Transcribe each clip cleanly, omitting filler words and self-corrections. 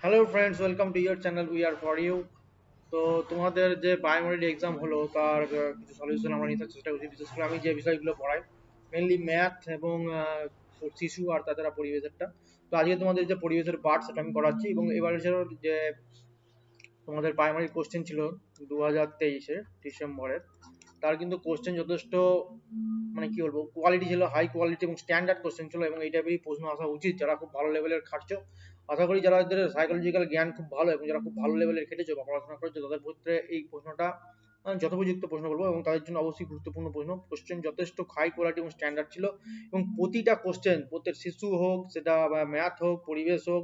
Hello friends, welcome to your channel we are for you. তো তোমাদের যে biometric exam হলো তার কিছু সলিউশন আমরা নিতে চেষ্টা করছি। বিশেষ করে আমি যে বিষয়গুলো পড়াই মেনলি ম্যাথ এবং শিশু আর তাছাড়া পরিবেশেরটা। তো আজকে তোমাদের যে পরিবেশের পার্ট সেটা আমি করাচ্ছি এবং এবারে যে তোমাদের প্রাইমারি কোশ্চেন ছিল 2023-এর ডিসেম্বরের, তার কিন্তু কোশ্চেন যথেষ্ট মানে কি বলবো কোয়ালিটি ছিল, হাই কোয়ালিটি এবং স্ট্যান্ডার্ড কোশ্চেন ছিল এবং এই টাইপেরই প্রশ্ন আসা উচিত যারা খুব ভালো লেভেলের খাটছো। আশা করি যারা সাইকোলজিক্যাল জ্ঞান খুব ভালো এবং যারা খুব ভালো লেভেলের খেটেছো বা পড়াশোনা করেছো তাদের ক্ষেত্রে এই প্রশ্নটা যথোপযুক্ত প্রশ্ন বলবো এবং তাদের জন্য অবশ্যই গুরুত্বপূর্ণ প্রশ্ন। কোশ্চেন যথেষ্ট হাই কোয়ালিটি এবং স্ট্যান্ডার্ড ছিল এবং প্রতিটা কোশ্চেন, প্রত্যেক শিশু হোক, সেটা ম্যাথ হোক, পরিবেশ হোক,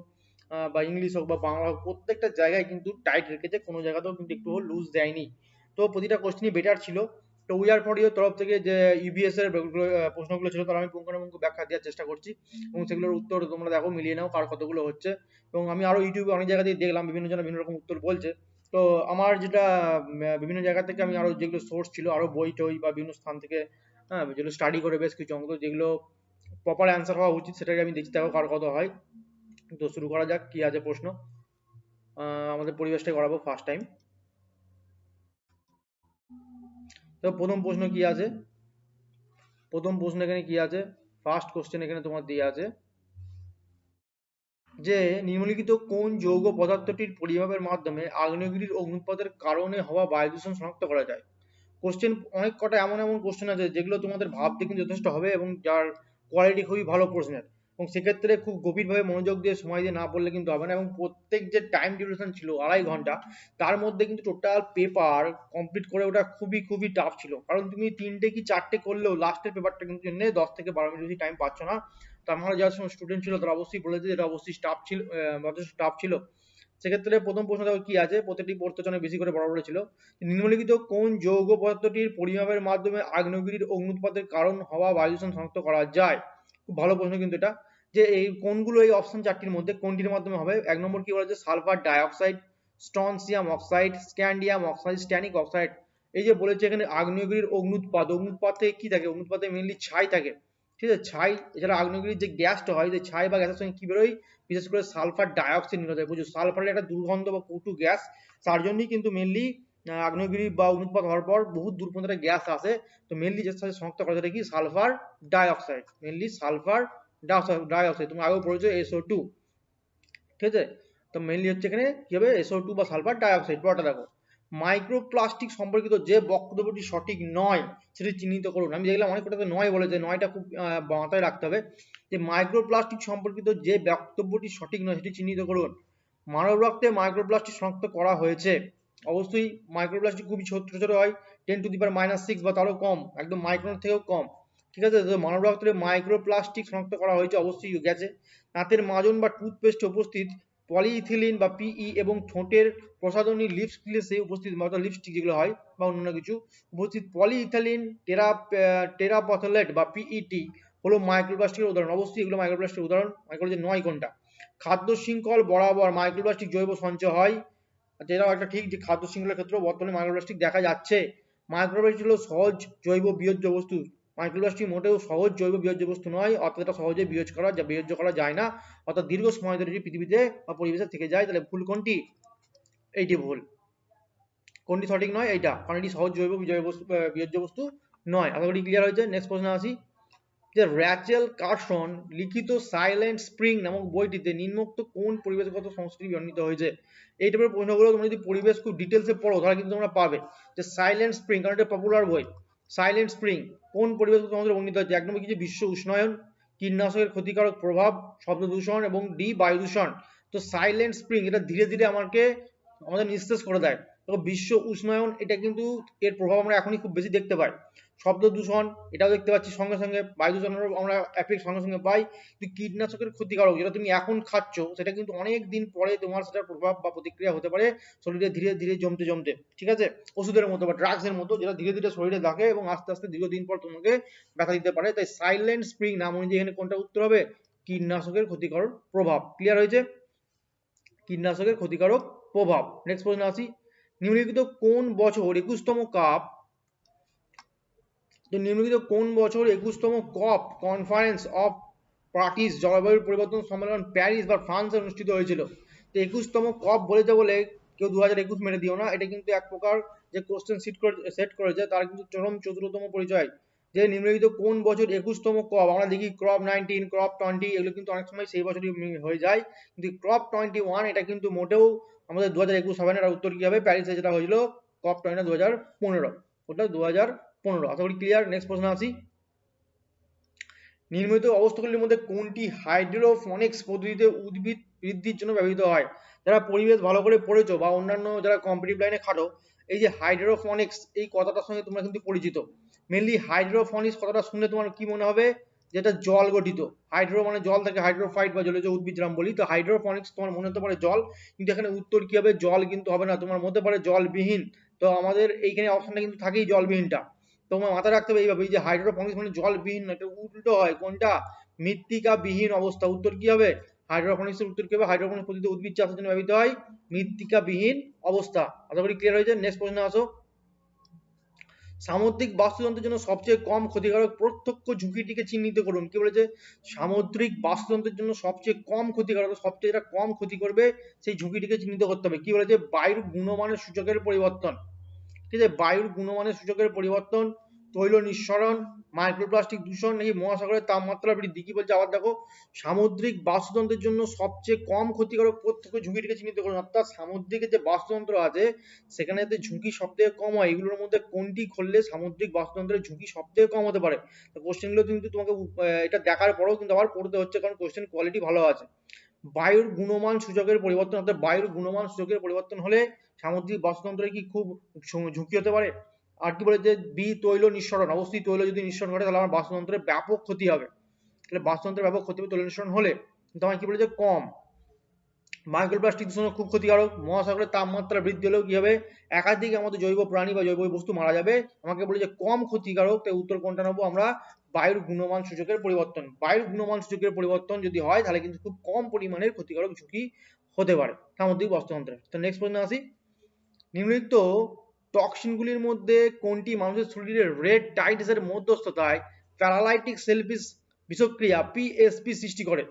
বা ইংলিশ হোক বা বাংলা হোক, প্রত্যেকটা জায়গায় কিন্তু টাইট রেখেছে, কোনো জায়গাতেও কিন্তু একটু লুজ দেয়নি। তো প্রতিটা কোশ্চেনই বেটার ছিল। তো উই আর ফর ইউ তরফ থেকে যে ইবিএস এর প্রশ্নগুলো ছিল তার আমি পুঙ্খানুপুঙ্খ ব্যাখ্যা দেওয়ার চেষ্টা করছি এবং সেগুলোর উত্তর তোমরা দেখো, মিলিয়ে নাও কার কতগুলো হচ্ছে। এবং আমি আরো ইউটিউবে অনেক জায়গা দিয়ে দেখলাম বিভিন্ন জন বিভিন্ন রকম উত্তর বলছে। তো আমার যেটা বিভিন্ন জায়গা থেকে আমি আরো যেগুলো সোর্স ছিল, আরো বই টই বা বিভিন্ন স্থান থেকে, হ্যাঁ, যেগুলো স্টাডি করে বেশ কিছু অঙ্ক যেগুলো প্রপার অ্যান্সার হওয়া উচিত সেটাকে আমি দেখছি, দেখো কার কত হয়। তো শুরু করা যাক, কি আছে প্রশ্ন। আমাদের পরিবেশটাই করাবো ফার্স্ট টাইম। তো প্রথম প্রশ্ন কি আছে, প্রথম প্রশ্ন এখানে কি আছে, ফার্স্ট কোশ্চেন এখানে তোমার দিয়ে আছে যে নিম্নলিখিত কোন যৌগ পদার্থটির পরিমাপের মাধ্যমে আগ্নেয়গিরির অগ্নুৎপাতের কারণে হওয়া বায়ু দূষণ শনাক্ত করা যায়। কোশ্চেন অনেক কটা এমন এমন কোশ্চেন আছে যেগুলো তোমাদের ভাবতে কিন্তু যথেষ্ট হবে এবং যার কোয়ালিটি খুবই ভালো প্রশ্নের, এবং সেক্ষেত্রে খুব গভীরভাবে মনোযোগ দিয়ে সময় দিয়ে না পড়লে কিন্তু হবে না। এবং প্রত্যেক যে টাইম ডিউরেশন ছিল 2.5 ঘন্টা, তার মধ্যে কিন্তু টোটাল পেপার কমপ্লিট করে ওটা খুবই খুবই টাফ ছিল, কারণ তুমি 3টে কি 4টে করলেও লাস্টের পেপারটা কিন্তু 10 থেকে 12 মিনিট বেশি টাইম পাচ্ছ না। তো আমার যারা স্টুডেন্ট ছিল তারা অবশ্যই বলেছে এটা অবশ্যই টাফ ছিল, যথেষ্ট টাফ ছিল। সেক্ষেত্রে প্রথম প্রশ্ন দেখো কি আছে, প্রতিটি প্রশ্নে বেশি করে বড় বড় ছিল। নিম্নলিখিত কোন যৌগ পদার্থটির পরিমাপের মাধ্যমে আগ্নেয়গিরির অগ্নুৎপাতের কারণ হওয়া বায়ু দূষণ শনাক্ত করা যায়। খুব ভালো প্রশ্ন কিন্তু এটা, যে এই কোনগুলো এই অপশন চারটির মধ্যে কোনটির মাধ্যমে হবে। এক নম্বর কি বলেছে, sulphur dioxide, strontium oxide, scandium oxide, stannic oxide. এই যে বলেছে এখানে আগ্নেয়গিরির অগ্নুৎপাত, অগ্নুৎপাতে কি থাকে, অগ্নুৎপাতে মেনলি ছাই থাকে। ঠিক আছে, ছাই এছাড়া আগ্নেয়গিরির যে গ্যাসটা হয়, যে ছাই বা গ্যাসের সঙ্গে কি বেরোয়, বিশেষ করে সালফার ডাইঅক্সাইড নির্গত হয়। প্রচুর সালফারের একটা দুর্গন্ধ বা কটু গ্যাস, তার জন্যই কিন্তু মেনলি আগ্নেয়গিরি বা অগ্নুৎপাত হওয়ার পর বহু দূর পর্যন্ত একটা গ্যাস আসে। তো মেনলি যেটার সাথে শনাক্ত করা যায় কি, sulphur dioxide, mainly sulphur dioxide. তুমি আগেও পড়েছো SO2। ঠিক আছে, তো মেনলি হচ্ছে এখানে কি হবে, SO2 বা সালফার ডাইঅক্সাইড। পরটা দেখো, মাইক্রোপ্লাস্টিক সম্পর্কিত যে বক্তব্যটি সঠিক নয় সেটি চিহ্নিত করুন। আমি দেখলাম অনেক কটাতে নয় বলেছে, নয়টা খুব মাথায় রাখতে হবে, যে মাইক্রোপ্লাস্টিক সম্পর্কিত যে বক্তব্যটি সঠিক নয় সেটি চিহ্নিত করুন। মানব রক্তে মাইক্রোপ্লাস্টিক শনাক্ত করা হয়েছে। অবশ্যই মাইক্রোপ্লাস্টিক খুবই ছোট ছোট হয়, 10⁻⁶ বা তারও কম, একদম মাইক্রোন থেকেও কম। ঠিক আছে, তো মানব রক্তে মাইক্রোপ্লাস্টিক শনাক্ত করা হয়েছে, অবশ্যই গেছে। দাঁতের মাজন বা টুথপেস্টে উপস্থিত পলিইথিলিন বা পিই এবং ঠোঁটের প্রসাধনী লিপস গ্লেসে উপস্থিত, অর্থাৎ লিপস্টিক যেগুলো হয় বা অন্যান্য কিছু উপস্থিত পলিইথিলিন টেরাপথলেট বা পিইটি হলো মাইক্রোপ্লাস্টিকের উদাহরণ। অবশ্যই এগুলো মাইক্রোপ্লাস্টিকের উদাহরণ। মাইক্রোপ্লাস্টিক নয় কোনটা, খাদ্য শৃঙ্খল বরাবর মাইক্রোপ্লাস্টিক জৈব সঞ্চয় হয়। এটাও একটা ঠিক যে খাদ্য শৃঙ্খলের ক্ষেত্রেও বর্তমানে মাইক্রোপ্লাস্টিক দেখা যাচ্ছে। মাইক্রোপ্লাস্টিক হলো সহজ জৈব বিয়োজ্য বস্তু। মাইক্রোপ্লাস্টিক মোটেও সহজ জৈব বিয়োজ্য বস্তু নয়, অর্থাৎ এটা সহজে বিয়োজ্য করা যায় না, অর্থাৎ দীর্ঘ সময় ধরে যদি পৃথিবীতে বা পরিবেশে থেকে যায় তাহলে ভুল কোনটি, এইটি ভুল। কোনটি সঠিক নয়, এইটা, কারণ এটি সহজ বিয়োজ্য বস্তু নয়। আশা করি ক্লিয়ার হয়েছে। নেক্সট প্রশ্ন আসি, যে র্যাচেল কার্সন লিখিত সাইলেন্ট স্প্রিং নামক বইটিতে নিম্নোক্ত কোন পরিবেশগত সংস্কৃতি বর্ণিত হয়েছে। এই টাইপের প্রশ্নগুলো তোমরা যদি পরিবেশ খুব ডিটেলসে পড়ো তাহলে কিন্তু তোমরা পাবে। যে সাইলেন্ট স্প্রিং, কারণ এটা পপুলার বই, সাইলেন্ট স্প্রিং কোন পরিবেশগত সংস্কৃতি বর্ণিত হয়েছে। এক নম্বর কি, বিশ্ব উষ্ণায়ন, কীটনাশকের ক্ষতিকারক প্রভাব, শব্দ দূষণ এবং ডি বায়ু দূষণ। তো সাইলেন্ট স্প্রিং এটা ধীরে ধীরে আমাদের নিঃশেষ করে দেয়। তো বিশ্ব উষ্ণায়ন, এটা কিন্তু এর প্রভাব আমরা এখনই খুব বেশি দেখতে পাই। শব্দ দূষণ এটাও দেখতে পাচ্ছি সঙ্গে সঙ্গে, বায়ু দূষণেরও আমরা এফেক্ট সঙ্গে সঙ্গে পাই। কিন্তু কীটনাশকের ক্ষতিকারক যেটা তুমি এখন খাচ্ছ সেটা কিন্তু অনেক দিন পরে তোমার সেটার প্রভাব বা প্রতিক্রিয়া হতে পারে শরীরে ধীরে ধীরে জমতে জমতে। ঠিক আছে, ওষুধের মতো বা ড্রাগসের মতো, যেটা ধীরে ধীরে শরীরে থাকে এবং আস্তে আস্তে দীর্ঘদিন পর তোমাকে ব্যথা দিতে পারে। তাই সাইলেন্ট স্প্রিং নাম অনুযায়ী এখানে কোনটা উত্তর হবে, কীটনাশকের ক্ষতিকারক প্রভাব। ক্লিয়ার হয়েছে, কীটনাশকের ক্ষতিকারক প্রভাব। নেক্সট প্রশ্ন আসি, নিম্নলিখিত কোন বছর 21তম কাপ, তো নিম্নলিখিত কোন বছর 21তম কপ কনফারেন্স অফ পার্টিস জলবায়ু পরিবর্তন সম্মেলন প্যারিস বা ফ্রান্সে অনুষ্ঠিত হয়েছিল। তো 21তম কপ বলেছে বলে কেউ 2021 মেরে দিও না, এটা কিন্তু এক প্রকার যে কোশ্চেন সেট করেছে তার কিন্তু চরম চতুরতম পরিচয়। যে নিম্নলিখিত কোন বছর 21তম কপ, আমরা দেখি ক্রপ 19, ক্রপ 20, এগুলো কিন্তু অনেক সময় সেই বছরই হয়ে যায়, কিন্তু ক্রপ 21 এটা কিন্তু মোটেও আমাদের 2021 হবে না। এর উত্তর কি হবে? প্যারিসে যেটা হয়েছিল কপ 20 2015, ওটা 2015। আশা করি ক্লিয়ার। নেক্সট প্রশ্ন আসি। নিম্নলিখিত অবস্থাগুলির মধ্যে কোনটি হাইড্রোফনিক্স পদ্ধতিতে উদ্ভিদ বৃদ্ধির জন্য ব্যবহৃত হয়? যারা পরিবেশ ভালো করে পড়েছো বা অন্যান্য যারা কম্পিটিভ লাইনে খাটো, এই যে হাইড্রোফনিক্স এই কথাটার সঙ্গে তোমরা কিন্তু পরিচিত। মেনলি হাইড্রোফনিক্স কথাটা শুনলে তোমার কি মনে হবে? যেটা জল গঠিত। হাইড্রো মানে জল থেকে, হাইড্রোফাইট বা জলজ উদ্ভিদ যেরকম বলি, তো হাইড্রোফনিক্স তোমার মনে হতে পারে জল, কিন্তু এখানে উত্তর কি হবে? জল কিন্তু হবে না, তোমার মধ্যে পারে জলবিহীন। তো আমাদের এইখানে অপশনটা কিন্তু থাকেই জলবিহীনটা। তোমার মাথায় রাখতে হবে এইভাবে, যে হাইড্রোফনিক্স মানে জলবিহীন না, এটা উল্টো হয়। কোনটা? মৃত্তিকা বিহীন অবস্থা। উত্তর কি হবে? হাইড্রোফনিক্সের উত্তর কি হবে? হাইড্রোফনিক্স পদ্ধতিতে উদ্ভিদ চাষের জন্য ব্যবহৃত হয় মৃত্তিকা বিহীন অবস্থা। আশা করি ক্লিয়ার হয়েছে। নেক্সট প্রশ্নে আসো। সামুদ্রিক বাস্তুতন্ত্রের জন্য সবচেয়ে কম ক্ষতিকারক প্রত্যক্ষ ঝুঁকিটিকে চিহ্নিত করুন। কি বলেছে? সামুদ্রিক বাস্তুতন্ত্রের জন্য সবচেয়ে কম ক্ষতিকারক, সবচেয়ে যেটা কম ক্ষতি করবে সেই ঝুঁকিটিকে চিহ্নিত করতে হবে। কি বলেছে? বায়ুর গুণমানের সূচকের পরিবর্তন। ঠিক আছে, বায়ুর গুণমানের সূচকের পরিবর্তন, তৈল নিঃসরণ, মাইক্রোপ্লাস্টিক দূষণ, নাকি মহাসাগরের তাপমাত্রা বৃদ্ধি। কি বলছে আবার দেখো? সামুদ্রিক বাস্তুতন্ত্রের জন্য সবচেয়ে কম ক্ষতিকারক প্রত্যক্ষ ঝুঁকিটিকে চিহ্নিত করুন। অর্থাৎ সামুদ্রিক যে বাস্তুতন্ত্র আছে সেখানে যে ঝুঁকি সব থেকে কম হয়, এগুলোর মধ্যে কোনটি করলে সামুদ্রিক বাস্তুতন্ত্রের ঝুঁকি সব থেকে কম হতে পারে? তো কোশ্চেনগুলো কিন্তু তোমাকে এটা দেখার পরেও কিন্তু আবার পড়তে হচ্ছে, কারণ কোশ্চেন কোয়ালিটি ভালো আছে। বায়ুর গুণমান সূচকের পরিবর্তন, অর্থাৎ বায়ুর গুণমান সূচকের পরিবর্তন হলে সামুদ্রিক বাস্তুতন্ত্রে কি খুব ঝুঁকি হতে পারে? আর কি বলে? যে তৈল নিঃসরণ, অবশ্যই তৈল যদি নিঃসরণ ঘটে তাহলে আমার বাস্তুতন্ত্রের ব্যাপক ক্ষতি হবে। তাহলে বাস্তুতন্ত্রের ব্যাপক ক্ষতি হবে তৈল নিঃসরণ হলে। কিন্তু আমার কি বলেছে? কম। মাইক্রোপ্লাস্টিক দূষণ খুব ক্ষতিকারক। মহাসাগরের তাপমাত্রা বৃদ্ধি হলেও কি হবে? একাধিক আমাদের জৈব প্রাণী বা জৈব বস্তু মারা যাবে। আমাকে বলে যে কম ক্ষতিকারক, তাই উত্তর কোনটা নেবো আমরা? বায়ুর গুণমান সূচকের পরিবর্তন। বায়ুর গুণমান সূচকের পরিবর্তন যদি হয় তাহলে কিন্তু খুব কম পরিমাণের ক্ষতিকারক ঝুঁকি হতে পারে সামুদ্রিক বাস্তুতন্ত্রে। তো নেক্সট প্রশ্ন আসি। নিম্নলিখিত টক্সিনগুলির মধ্যে কোনটি মানুষের শরীরে রেড টাইডসের মধ্যস্থতায় প্যারালাইটিক সেলফিশ বিষক্রিয়া পিএসপি সৃষ্টি করে?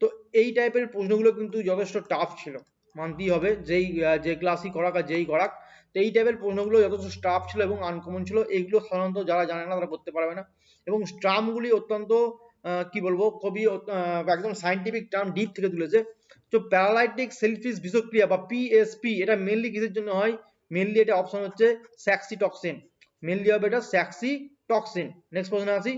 তো এই টাইপের প্রশ্নগুলো কিন্তু যথেষ্ট টাফ ছিল, মানতেই হবে, যে ক্লাসই করাক আর যেই করাক। তো এই টাইপের প্রশ্নগুলো যথেষ্ট টাফ ছিল এবং আনকমন ছিল। এইগুলো সাধারণত যারা জানে না তারা করতে পারবে না। এবং টার্মগুলি অত্যন্ত কি বলবো, খুবই একদম সাইন্টিফিক টার্ম, ডিপ থেকে তুলেছে। তো প্যারালাইটিক সেলফিশ বিষক্রিয়া বা পিএসপি এটা মেনলি কিসের জন্য হয়? মেনলি এটা অপশন হচ্ছে স্যাক্সিটক্সিন। মেনলি হবে এটা স্যাক্সিটক্সিন। নেক্সট প্রশ্নে আসি।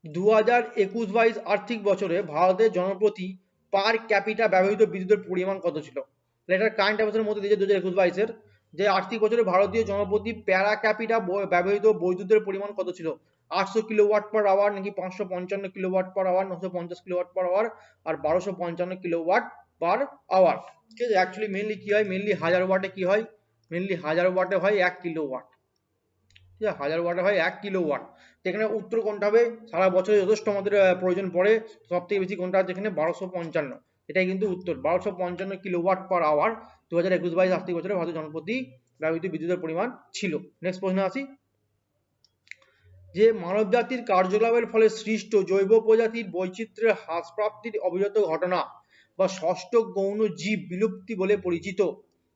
2021-22 আর্থিক বছরে ভারতের জনপ্রতি পার ক্যাপিটা ব্যবহৃত বিদ্যুতের পরিমাণ কত ছিল? এটার কারেন্ট অ্যাফেয়ার্সের মধ্যে দিয়েছে 2021-22 যে আর্থিক বছরে ভারতীয় জনপ্রতি প্যারা ক্যাপিটা ব্যবহৃত বৈদ্যুতের পরিমাণ কত ছিল? 800 কিলোওয়াট পার আওয়ার, নাকি 555 kilowatt per hour, 950 kilowatt per hour, আর 1255 কিলোওয়াট পার আওয়ার। ঠিক আছে, অ্যাকচুয়ালি মেনলি কি হয়? মেনলি 1000 ওয়াটে কি হয়? মেনলি 1000 ওয়াটে হয় 1 কিলোওয়াট। ঠিক আছে, 1000 ওয়াটে হয় 1 কিলোওয়াট। এখানে উত্তর কোনটা হবে? সারা বছরে যথেষ্ট আমাদের প্রয়োজন পড়ে, সব থেকে বেশি কোনটা আছে এখানে? 1255। এটাই কিন্তু উত্তর, 1255 কিলোওয়াট পার আওয়ার 2021-22 আর্থিক বছরে ভারতের জনপ্রতি ব্যবহৃত বিদ্যুতের পরিমাণ ছিল। নেক্সট প্রশ্নে আসি। যে মানবজাতির কার্যকলাপের ফলে সৃষ্ট জৈব প্রজাতির বৈচিত্র্যের হ্রাসপ্রাপ্তির অবিরত ঘটনা বা ষষ্ঠ গৌণ জীব বিলুপ্তি বলে পরিচিত।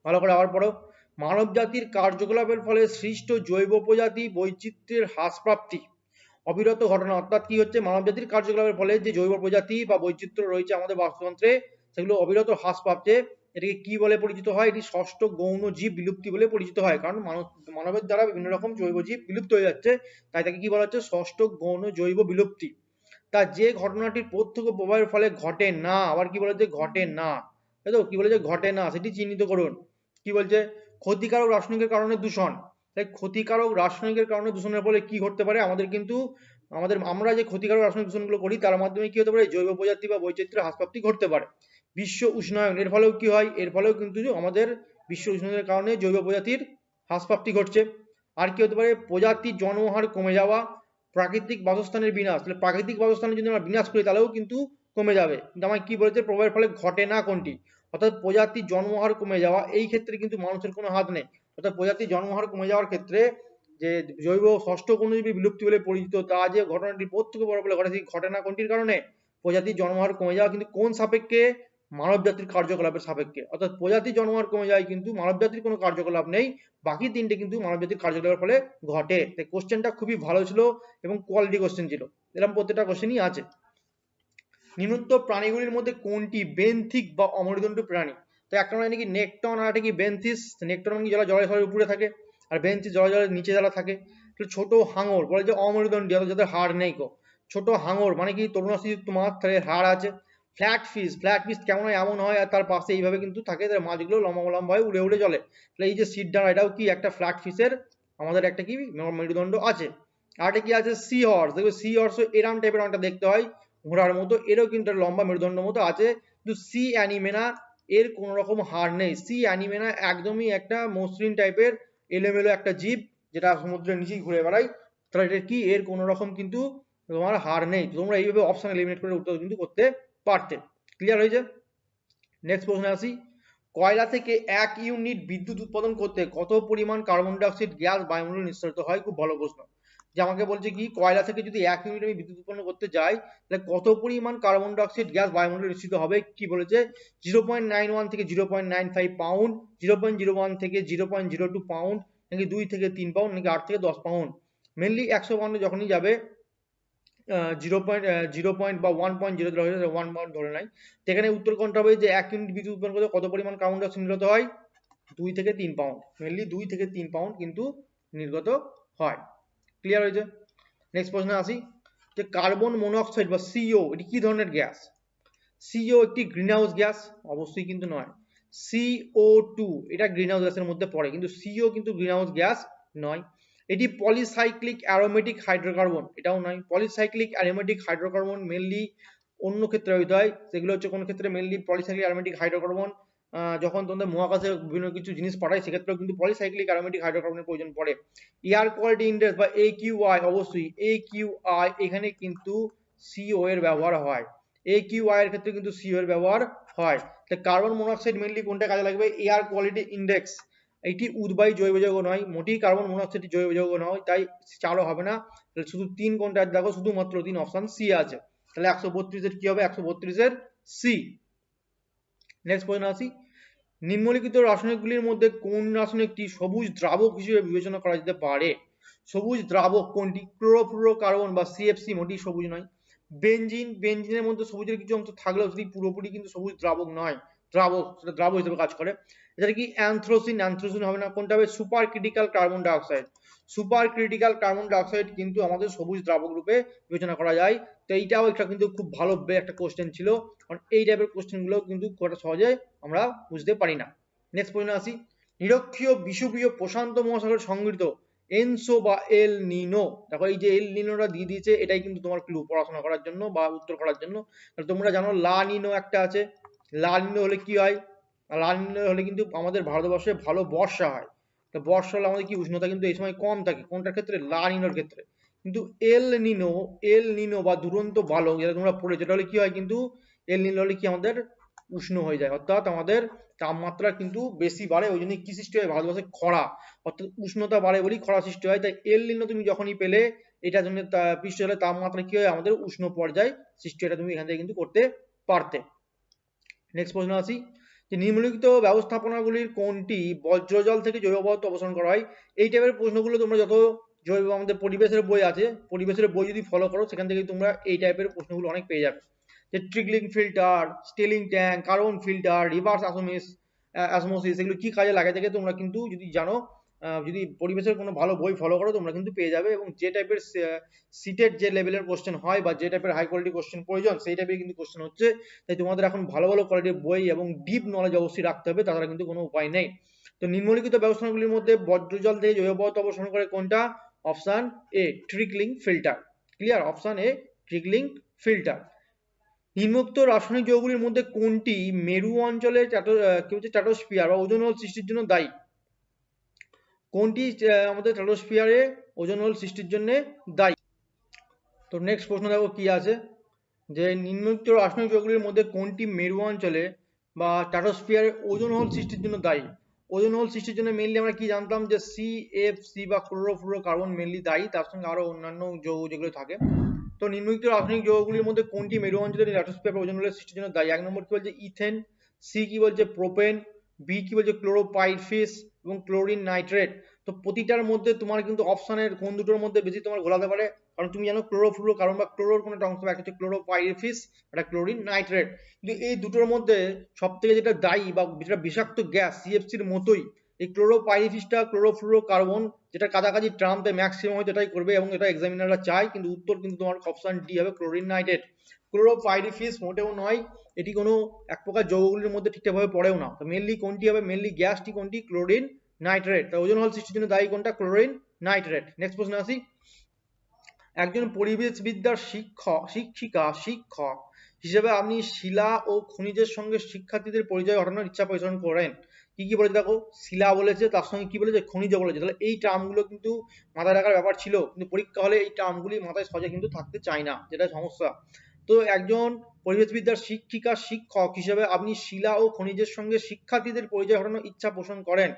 ভালো করে আবার পড়ো। মানবজাতির কার্যকলাপের ফলে সৃষ্ট জৈব প্রজাতি বৈচিত্র্যের হ্রাসপ্রাপ্তি অবিরত ঘটনা, অর্থাৎ কি হচ্ছে? মানবজাতির কার্যকলাপের ফলে যে জৈব প্রজাতি বা বৈচিত্র্য রয়েছে আমাদের বাস্তুতন্ত্রে সেগুলো অবিরত হ্রাস পাচ্ছে। এটাকে কি বলে পরিচিত হয়? এটি ষষ্ঠ গৌণ জীব বিলুপ্তি বলে পরিচিত হয়, কারণ মানবের দ্বারা বিভিন্ন রকম জৈব জীব বিলুপ্ত হয়ে যাচ্ছে, তাই তাকে কি বলা হচ্ছে? ষষ্ঠ গৌণ জৈব বিলুপ্তি। তা যে ঘটনাটির প্রত্যক্ষ প্রভাবের ফলে ঘটে না, আবার কি বলেছে? ঘটে না, তাই তো? কি বলেছে? ঘটে না, সেটি চিহ্নিত করুন। কি বলছে? ক্ষতিকারক রাসায়নিকের কারণে দূষণ। তাই ক্ষতিকারক রাসায়নিকের কারণে দূষণের ফলে কি ঘটতে পারে? আমাদের কিন্তু আমরা যে ক্ষতিকারক রাসায়নিক দূষণগুলো করি তার মাধ্যমে কি হতে পারে? জৈব প্রজাতি বা বৈচিত্র্য হ্রাসপ্রাপ্তি ঘটতে পারে। বিশ্ব উষ্ণায়ন, এর ফলেও কি হয়? এর ফলেও কিন্তু আমাদের বিশ্ব উষ্ণায়নের কারণে জৈব প্রজাতির হ্রাসপ্রাপ্তি ঘটছে। আর কি হতে পারে? প্রজাতির জন্মহার কমে যাওয়া, প্রাকৃতিক বাসস্থানের বিনাশ। তাহলে প্রাকৃতিক বাসস্থানের যদি আমরা বিনাশ করি তাহলেও কিন্তু কমে যাবে। কিন্তু আমায় কি বলেছে? প্রভাবের ফলে ঘটে না কোনটি? অর্থাৎ প্রজাতির জন্মহার কমে যাওয়া, এই ক্ষেত্রে কিন্তু মানুষের কোনো হাত নেই। অর্থাৎ প্রজাতির জন্মহার কমে যাওয়ার ক্ষেত্রে যে জৈব ষষ্ঠ অণুজীবী বিলুপ্তি বলে পরিচিত, তা যে ঘটনাটি প্রত্যক্ষ বলে ঘটে, সেই ঘটনা কোনটির কারণে? প্রজাতির জন্মহার কমে যাওয়া, কিন্তু কোন সাপেক্ষে? মানব জাতির কার্যকলাপের সাপেক্ষে। অর্থাৎ প্রজাতির জন্মহার কমে যায় কিন্তু মানব জাতির কোনো কার্যকলাপ নেই, বাকি তিনটে কিন্তু মানব জাতির কার্যকলাপের ফলে ঘটে। তাই কোশ্চেনটা খুবই ভালো ছিল এবং কোয়ালিটি কোশ্চেন ছিল, এরকম প্রত্যেকটা কোশ্চেনই আছে। নিম্নোক্ত প্রাণীগুলির মধ্যে কোনটি বেন্থিক বা অমেরুদণ্ডী প্রাণী? তো একটা মানে নাকি নেকটন আর একটা কি বেন্থিস। নেকটন মানে যারা জলের উপরে থাকে, আর বেন্থিস জলের নিচে যারা থাকে। তো ছোট হাঙর বলে যে অমেরুদণ্ডী, যাদের হাড় নেই গো। ছোট হাঙর মানে কি তরুণাস্থিযুক্ত মাছ, তাদের হাড় আছে। ফ্ল্যাট ফিশ কেমন হয়? এমন হয় আর তার পাশে এইভাবে কিন্তু থাকে, তার মাছগুলো লম্বা লম্বা হয়, উড়ে উড়ে চলে। তাহলে এই যে সিডডানা, এটাও কি একটা ফ্ল্যাট ফিশের আমাদের একটা কি মেরুদণ্ড আছে। আর একটা কি আছে? Sea horse. দেখবে সি হর্স এরম টাইপের অনেকটা দেখতে হয়, ঘোড়ার মতো, এরও কিন্তু লম্বা মেরুদণ্ড মতো আছে। কিন্তু সি অ্যানিমেনা এর কোন রকম হাড় নেই। সি অ্যানিমেনা একদমই একটা মসৃণ টাইপের এলোমেলো একটা জীব, যেটা সমুদ্রের নিচেই ঘুরে বেড়ায়। তাহলে এটা কি? এর কোন রকম কিন্তু তোমার হাড় নেই। তোমরা এইভাবে অপশন এলিমিনেট করে উত্তর কিন্তু করতে পারতে। ক্লিয়ার হয়েছে? নেক্সট প্রশ্নে আসি। কয়লা থেকে 1 ইউনিট বিদ্যুৎ উৎপাদন করতে কত পরিমাণ কার্বন ডাই অক্সাইড গ্যাস বায়ুমণ্ডলে নিঃসরিত হয়? খুব ভালো প্রশ্ন। যে আমাকে বলছে কি কয়লা থেকে যদি 1 ইউনিট আমি বিদ্যুৎ উৎপন্ন করতে যাই, তাহলে কত পরিমাণ কার্বন ডাই অক্সাইড গ্যাস বায়ুমণ্ডলে নিঃসরিত হবে? কি বলেছে? 0.91 থেকে 0.95 পাউন্ড, 0.01 থেকে 0.02 পাউন্ড, নাকি 2 থেকে 3 পাউন্ড, নাকি 8 থেকে 10 পাউন্ড। মেনলি 100 পাউন্ডে যখনই যাবে 0.0 বা 1.0 ধরে 1 পাউন্ড ধরে নাই, সেখানে উত্তর কোনটা হবে? যে 1 ইউনিট বিদ্যুৎ উৎপন্ন করতে কত পরিমাণ কার্বন ডাই অক্সাইড নির্গত হয়? 2 থেকে 3 পাউন্ড। মেনলি 2 থেকে 3 পাউন্ড কিন্তু নির্গত হয়। ক্লিয়ার হয়েছে? নেক্সট প্রশ্নে আসি। যে কার্বন মনোক্সাইড বা সিও এটি কি ধরনের গ্যাস? সিও একটি গ্রিনহাউস গ্যাস? অবশ্যই কিন্তু নয়। CO2 এটা গ্রিনহাউস গ্যাসের মধ্যে পড়ে, কিন্তু সিও কিন্তু গ্রিনহাউস গ্যাস নয়। এটি পলিসাইক্লিক অ্যারোমেটিক হাইড্রোকার্বন? এটাও নয়। পলিসাইক্লিক অ্যারোমেটিক হাইড্রোকার্বন মেনলি অন্য ক্ষেত্রে হইতে হয়, সেগুলো হচ্ছে কোন ক্ষেত্রে? মেনলি পলিসাইক্লিক অ্যারোমেটিক হাইড্রোকার্বন যখন তোমাদের মহাকাশে বিভিন্ন কিছু জিনিস পাঠায়, সেক্ষেত্রেও কিন্তু পলিসাইক্লিক অ্যারোমেটিক হাইড্রোকার্বনের প্রয়োজন পড়ে। এয়ার কোয়ালিটি ইন্ডেক্স বা AQI, অবশ্যই AQI এখানে কিন্তু CO এর ব্যবহার হয়। AQI এর ক্ষেত্রে কিন্তু CO এর ব্যবহার হয়। তাহলে কার্বন মনোক্সাইড মেনলি কোনটা কাজে লাগবে? Air quality index. এটি উদ্বায়ী জৈব যৌগ নয়, মোটেই কার্বন মনোক্সাইড জৈব যৌগ নয়, তাই 4ও হবে না। তাহলে শুধু 3 কোনটা দেখো, শুধুমাত্র 3 অপশন সি আছে। তাহলে 132 এর কি হবে? 132 এর সি। নেক্সট প্রশ্ন আসি। নিম্নলিখিত রাসায়নিকগুলির মধ্যে কোন রাসায়নিকটি সবুজ দ্রাবক হিসেবে বিবেচনা করা যেতে পারে? সবুজ দ্রাবক কোনটি? ক্লোরোফ্লুরোকার্বন বা CFC মোটেই সবুজ নয়। বেনজিনের মধ্যে সবুজের কিছু অংশ থাকলেও সেটি পুরোপুরি কিন্তু সবুজ দ্রাবক নয়, সেটা দ্রাবক হিসেবে কাজ করে। এটা কি অ্যান্থ্রোসিন হবে না। কোনটা হবে? Super critical carbon die oxide. Super critical carbon die oxide কিন্তু আমাদের সবুজ দ্রাবক রূপে বিবেচনা করা যায়। তো এইটাও একটা কিন্তু খুব ভালো একটা কোশ্চেন ছিল, কারণ এই টাইপের কোশ্চেন গুলো কিন্তু খুব সহজে আমরা বুঝতে পারি না। নেক্সট প্রশ্ন আসি। নিরক্ষীয় বিষুবীয় প্রশান্ত মহাসাগরে সংঘটিত এনসো বা এল নিনো। দেখো এই যে এল নিনোটা দিয়ে দিয়েছে, এটাই কিন্তু তোমার ক্লু পড়াশোনা করার জন্য বা উত্তর করার জন্য। তোমরা জানো লা নিনো একটা আছে। লা নিনো হলে কি হয়? লা নিনো হলে কিন্তু আমাদের ভারতবর্ষে ভালো বর্ষা হয়। তো বর্ষা হলে আমাদের কি উষ্ণতা কিন্তু এই সময় কম থাকে, কোনটার ক্ষেত্রে? লা নিনোর ক্ষেত্রে। কিন্তু এল নিনো বা দুরন্ত বালক যেটা তোমরা পড়েছো, এটা হলে কি হয়? কিন্তু এল নিনো হলে কি আমাদের উষ্ণ হয়ে যায়, অর্থাৎ আমাদের তাপমাত্রা কিন্তু বেশি বাড়ে। ওই জন্য কি সৃষ্টি হয়? ভারতবর্ষে খরা, অর্থাৎ উষ্ণতা বাড়ে বলেই খরা সৃষ্টি হয়। তাই এল নিনো তুমি যখনই পেলে, এটার জন্য পৃষ্ঠতলের তাপমাত্রা কি হয়? আমাদের উষ্ণ পর্যায় সৃষ্টি, এটা তুমি এখান থেকে কিন্তু করতে পারতে। নেক্সট প্রশ্ন আসি। যে নিম্নলিখিত ব্যবস্থাপনাগুলির কোনটি বজ্রজল থেকে জৈব পদার্থ অপসারণ করা হয়? এই টাইপের প্রশ্নগুলো তোমরা যত জৈব আমাদের পরিবেশের বই আছে, পরিবেশের বই যদি ফলো করো, সেখান থেকে তোমরা এই টাইপের প্রশ্নগুলো অনেক পেয়ে যাবে। যে trickling filter, settling tank, carbon filter, reverse osmosis এগুলো কি কাজে লাগে থাকে তোমরা কিন্তু যদি জানো, যদি পরিবেশের কোনো ভালো বই ফলো করো, তোমরা কিন্তু পেয়ে যাবে। এবং যে টাইপের সিটের যে লেভেলের কোশ্চেন হয় বা যে টাইপের হাই কোয়ালিটি কোশ্চেন প্রয়োজন, সেই টাইপের কিন্তু কোশ্চেন হচ্ছে। তাই তোমাদের এখন ভালো ভালো কোয়ালিটির বই এবং ডিপ নলেজ অবশ্যই রাখতে হবে, তাছাড়া কিন্তু কোনো উপায় নেই। তো নিম্নলিখিত ব্যবস্থাগুলির মধ্যে বজ্রজল থেকে জৈব পদার্থ অপসারণ করে কোনটা? Option A, ট্রিকলিং filter. Clear? Option A, ট্রিকলিং filter. নিম্নোক্ত রাসায়নিক যৌগগুলির মধ্যে কোনটি মেরু অঞ্চলে স্ট্র্যাটোস্ফিয়ার বা ওজোন হল সৃষ্টির জন্য দায়ী? কোনটি আমাদের স্ট্র্যাটোস্ফিয়ারে ওজোন হল সৃষ্টির জন্য দায়ী? তো নেক্সট প্রশ্ন দেখো কি আছে। যে নিম্নোক্ত রাসায়নিক যৌগগুলির মধ্যে কোনটি মেরু অঞ্চলে বা স্ট্র্যাটোস্ফিয়ারে ওজোন হল সৃষ্টির জন্য দায়ী? ওজোন হল সৃষ্টির জন্য মেইনলি আমরা কি জানতাম যে CFC বা ক্লোরোফ্লুরোকার্বন মেইনলি দায়ী, তার সঙ্গে আরো অন্যান্য যৌগ যেগুলো থাকে। তো নিম্নলিখিত রাসায়নিক যৌগগুলির মধ্যে কোনটি মেরু অঞ্চলের ল্যাটোস্ফিয়ার ওজোন হলের সৃষ্টির জন্য দায়ী? 1 নম্বর কি বলছে ইথেন, সি কি বলছে প্রোপেন, বি কি বলছে ক্লোরোপাইরিফাস এবং ক্লোরিন নাইট্রেট। তো প্রতিটার মধ্যে তোমার কিন্তু অপশনের কোন দুটোর মধ্যে বেশি তোমার ঘোলাতে পারে, কারণ তুমি জানো ক্লোরোফ্লুরোকার্বন বা ক্লোরোর কোনো একটা অংশ, একটা হচ্ছে ক্লোরোপাইরিফাস, একটা ক্লোরিন নাইট্রেট। কিন্তু এই দুটোর মধ্যে সব থেকে যেটা দায়ী বা যেটা বিষাক্ত গ্যাস সিএফসির মতোই, এই ক্লোরোপাইরিফাসটা ক্লোরোফ্লুরোকার্বন, যেটা কাছাকাছি টার্মতে ম্যাক্সিমাম হয়তো এটাই করবে এবং এটা এক্সামিনাররা চায়, কিন্তু উত্তর কিন্তু তোমার অপশন ডি হবে ক্লোরিন নাইট্রেট। ক্লোরোপাইরিফাস মোটেও নয়, এটি কোনো এক প্রকার যৌগগুলির মধ্যে ঠিকঠাকভাবে পড়েও না। তো মেনলি কোনটি হবে, মেনলি গ্যাসটি কোনটি, ক্লোরিন নাইট্রেট। তো ওজোন হল সৃষ্টির জন্য দায়ী কোনটা, ক্লোরিন নাইট্রেট। নেক্সট প্রশ্ন আসি, একজন পরিবেশবিদ্যার শিক্ষক হিসেবে আপনি শিলা ও খনিজের সঙ্গে শিক্ষার্থীদের পরিচয় ঘটানোর ইচ্ছা পোষণ করেন। কি কি বলেছে দেখো, শিলা বলেছে, তার সঙ্গে কি বলেছে, খনিজ বলেছে। তাহলে এই টার্মগুলো কিন্তু মাথায় রাখার ব্যাপার ছিল, কিন্তু পরীক্ষা হলে এই টার্মগুলি মাথায় সহজে কিন্তু থাকতে চায় না, যেটা সমস্যা। তো একজন পরিবেশবিদ্যার শিক্ষক হিসেবে আপনি শিলা ও খনিজের সঙ্গে শিক্ষার্থীদের পরিচয় ঘটানোর ইচ্ছা পোষণ করেন।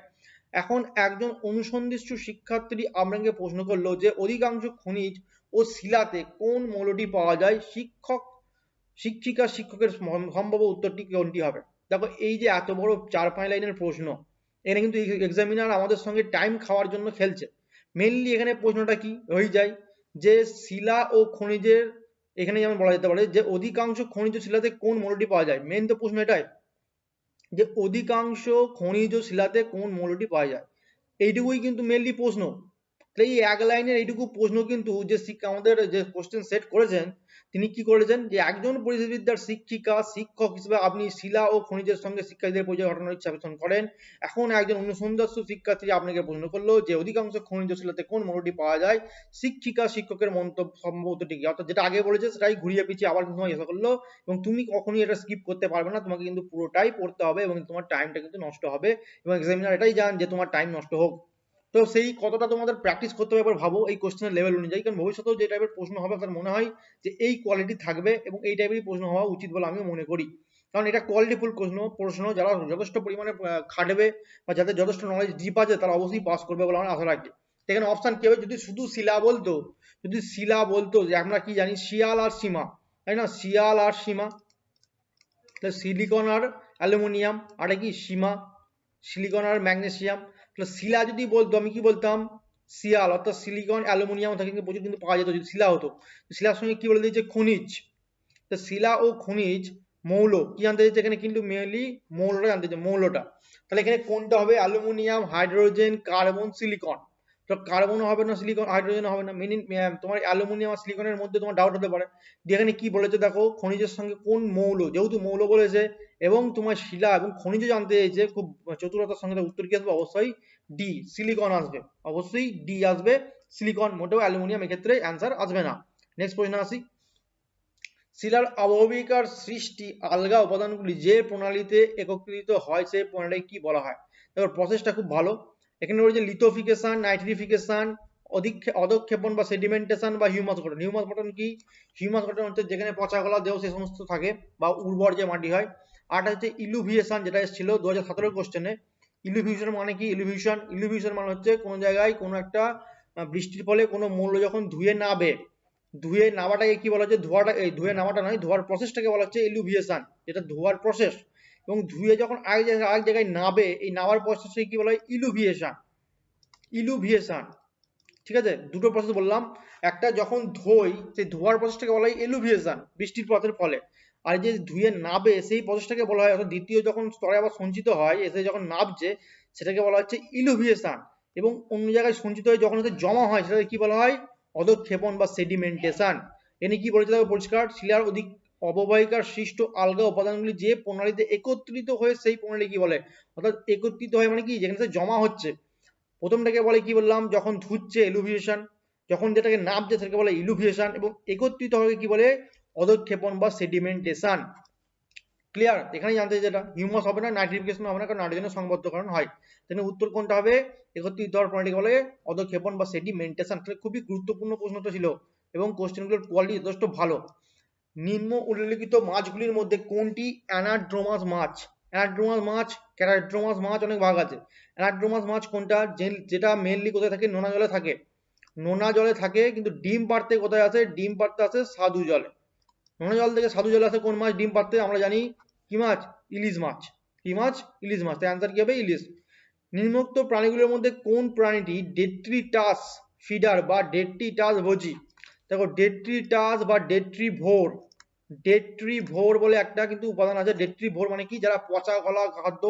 এখন একজন অনুসন্ধিৎসু শিক্ষার্থী আপনাকে প্রশ্ন করলো যে অধিকাংশ খনিজ ও শিলাতে কোন মৌলটি পাওয়া যায়, শিক্ষকের সম্ভাব্য উত্তরটি কোনটি হবে? দেখো এই যে এত বড় 4-5 লাইনের প্রশ্ন, এখানে কিন্তু এক্সামিনার আমাদের সঙ্গে টাইম খাওয়ার জন্য খেলছে। মেইনলি এখানে প্রশ্নটা কি হয়ে যায় যে শিলা ও খনিজের, এখানে যেমন বলা যেতে পারে যে অধিকাংশ খনিজ শিলাতে কোন মৌলটি পাওয়া যায়, মেইন তো প্রশ্ন এটাই যে অধিকাংশ খনিজ শিলাতে কোন মৌলটি পাওয়া যায়, এইটুকুই কিন্তু মেইনলি প্রশ্ন। এই এক লাইনের এইটুকু প্রশ্ন কিন্তু যে আমাদের যে কোশ্চেন সেট করেছেন, তিনি কি করেছেন যে একজন পরিবেশবিদ্যার শিক্ষক হিসেবে আপনি শিলা ও খনিজের সঙ্গে শিক্ষার্থীদের পরিচয় ঘটানোর ইচ্ছা পোষণ করেন। এখন একজন অনুসন্ধানশীল শিক্ষার্থী আপনাকে প্রশ্ন করলো যে অধিকাংশ খনিজ শিলাতে কোন মৌলটি পাওয়া যায়, শিক্ষকের মন্তব্য সম্ভবত ঠিক, অর্থাৎ যেটা আগে বলেছে সেটাই ঘুরিয়ে পিছিয়ে আবার তোমায় এসে করলো, এবং তুমি কখনোই এটা স্কিপ করতে পারবে না, তোমাকে কিন্তু পুরোটাই পড়তে হবে এবং তোমার টাইমটা কিন্তু নষ্ট হবে, এবং এক্সামিনার এটাই জান যে তোমার টাইম নষ্ট হোক। তো সেই কতটা তোমাদের প্র্যাকটিস করতে হবে এবার ভাবো এই কোশ্চেনের লেভেল অনুযায়ী, কারণ ভবিষ্যতেও যে টাইপের প্রশ্ন হবে তার মনে হয় যে এই কোয়ালিটি থাকবে এবং এই টাইপেরই প্রশ্ন হওয়া উচিত বলে আমিও মনে করি, কারণ এটা কোয়ালিটিফুল প্রশ্ন যারা যথেষ্ট পরিমাণে খাটবে বা যাদের যথেষ্ট নলেজ ডিপ আছে তারা অবশ্যই পাস করবে বলে আমার আশা রাখি। এখানে অপশন কি হবে, যদি শুধু শিলা বলতো, যদি শিলা বলতো যে আমরা কি জানি শিয়াল আর সীমা, তাই না, শিয়াল আর সীমা, সিলিকন আর অ্যালুমিনিয়াম, আর কি সীমা সিলিকন আর ম্যাগনেসিয়াম। শিলা যদি বলতো আমি কি বলতাম শিয়াল, অর্থাৎ সিলিকন অ্যালুমিনিয়াম থাকে কিন্তু প্রচুর কিন্তু পাওয়া যেত যদি শিলা হতো। শিলার সঙ্গে কি বলে দিয়েছে, খনিজ। তো শিলা ও খনিজ মৌল কি জানতে চাইছে এখানে, কিন্তু মেনলি মৌলটা জানতে চাইছে, মৌলটা। তাহলে এখানে কোনটা হবে, অ্যালুমিনিয়াম, হাইড্রোজেন, কার্বন, সিলিকন। তো কার্বন হবে না, সিলিকন হাইড্রোজেন হবে না, তোমার অ্যালুমিনিয়াম আর সিলিকনের মধ্যে তোমার ডাউট হতে পারে। এখানে কি বলেছে দেখো, খনিজের সঙ্গে কোন মৌল, যেহেতু মৌল বলেছে এবং তোমার শিলা এবং খনিজ জানতে চাইছে, খুব চতুরতার সঙ্গে উত্তর কি আসবে, অবশ্যই ডি সিলিকন আসবে, অবশ্যই ডি আসবে সিলিকন, মোটেও অ্যালুমিনিয়াম এক্ষেত্রে অ্যান্সার আসবে না। নেক্সট প্রশ্ন আসি, শিলার অববাহিকার সৃষ্টি আলগা উপাদানগুলি যে প্রণালীতে একত্রিত হয় সেই প্রণালী কি বলা হয়? দেখো প্রসেসটা খুব ভালো, এখানে রয়েছে লিথোফিকেশন, নাইট্রিফিকেশন, অধক্ষেপণ বা সেডিমেন্টেশন বা হিউমাস গঠন। হিউমাস গঠন কি, হিউমাস গঠন হচ্ছে যেখানে পচা গলা দেহ সে সমস্ত থাকে বা উর্বর যে মাটি হয়। আরটা হচ্ছে ইলুভিয়েশন, যেটা এসেছিল 2017 কোশ্চেনে। ইলুভিয়েশন মানে কি, ইলুভিয়েশন মানে হচ্ছে কোনো জায়গায় কোনো একটা বৃষ্টির ফলে কোনো মৌল যখন ধুয়ে নাবে, ধুয়ে নামাটাকে কি বলা হচ্ছে, ধোয়াটা, এই ধুয়ে নামাটা নয়, ধোয়ার প্রসেসটাকে বলা হচ্ছে ইলুভিয়েশন, যেটা ধোয়ার প্রসেস। এবং ধুয়ে যখন আরেক জায়গায় নাবে, এই নামার প্রসেসকে কি বলা হয়, ইলুভিয়েশন। ঠিক আছে, দুটো প্রসেস বললাম, একটা যখন ধোই সেই ধোয়ার প্রসেসটাকে বলা হয় ইলুভিয়েশন বৃষ্টির পথের ফলে, আর যে ধুয়ে নাবে সেই প্রসেসটাকে বলা হয়, অর্থাৎ দ্বিতীয় যখন স্তরে আবার সঞ্চিত হয় এসে যখন নাবছে সেটাকে বলা হচ্ছে ইলুভিয়েশন। এবং অন্য জায়গায় সঞ্চিত হয়ে যখন জমা হয় সেটাকে কি বলা হয়, অধক্ষেপণ বা সেডিমেন্টেশন। এনে কি বলেছে দেখো পরিষ্কার, শিলার অববাহিকার সৃষ্ট আলগা উপাদানগুলি যে প্রণালীতে একত্রিত হয়ে সেই প্রণালী কি বলে, অর্থাৎ একত্রিত হয় মানে কি, যেখানে জমা হচ্ছে। প্রথমটাকে বলে কি বললাম, যখন ধুচ্ছে এলুভিয়েশন, যখন যেটাকে নাবছে সেটাকে বলে ইলুভিয়েশন, এবং একত্রিত হবে কি বলে, অধক্ষেপণ বা সেডিমেন্টেশন। ক্লিয়ার, এখানে জানতে যেটা হিউমাস হবে না, নাইট্রিফিকেশন হবে না, কারণ নাইট্রোজেনের সংবদ্ধকরণ হয়। তাহলে উত্তর কোনটা হবে, একত্রিত হওয়ার প্রণালীকে বলে অধক্ষেপণ বা সেডিমেন্টেশন। খুবই গুরুত্বপূর্ণ প্রশ্নটা ছিল এবং কোশ্চেনগুলোর কোয়ালিটি যথেষ্ট ভালো। নিম্ন উল্লেখিত মাছগুলির মধ্যে কোনটি অ্যানাড্রোমাস মাছ? অ্যানাড্রোমাস মাছ, ক্যারাড্রোমাস মাছ অনেক ভাগ আছে। অ্যানাড্রোমাস মাছ কোনটা, যেটা মেনলি কোথায় থাকে, নোনা জলে থাকে। নোনা জলে থাকে, কিন্তু ডিম পাড়তে কোথায় আসে, ডিম পাড়তে আসে স্বাদু জলে। নোনা জল থেকে স্বাদু জলে আসে কোন মাছ ডিম পাড়তে, আমরা জানি কি মাছ, ইলিশ মাছ। কি মাছ, ইলিশ মাছ। তাই অ্যান্সার কি হবে, ইলিশ। নিম্নোক্ত প্রাণীগুলোর মধ্যে কোন প্রাণীটি ডেট্রিটাস ফিডার বা ডেট্রিটাস ভোজী? দেখো ডেট্রিটাস বা ডেট্রিভোর, ডেট্রিভোর বলে একটা কিন্তু উপাদান আছে। ডেট্রিভোর মানে কি, যারা পচা গলা খাদ্য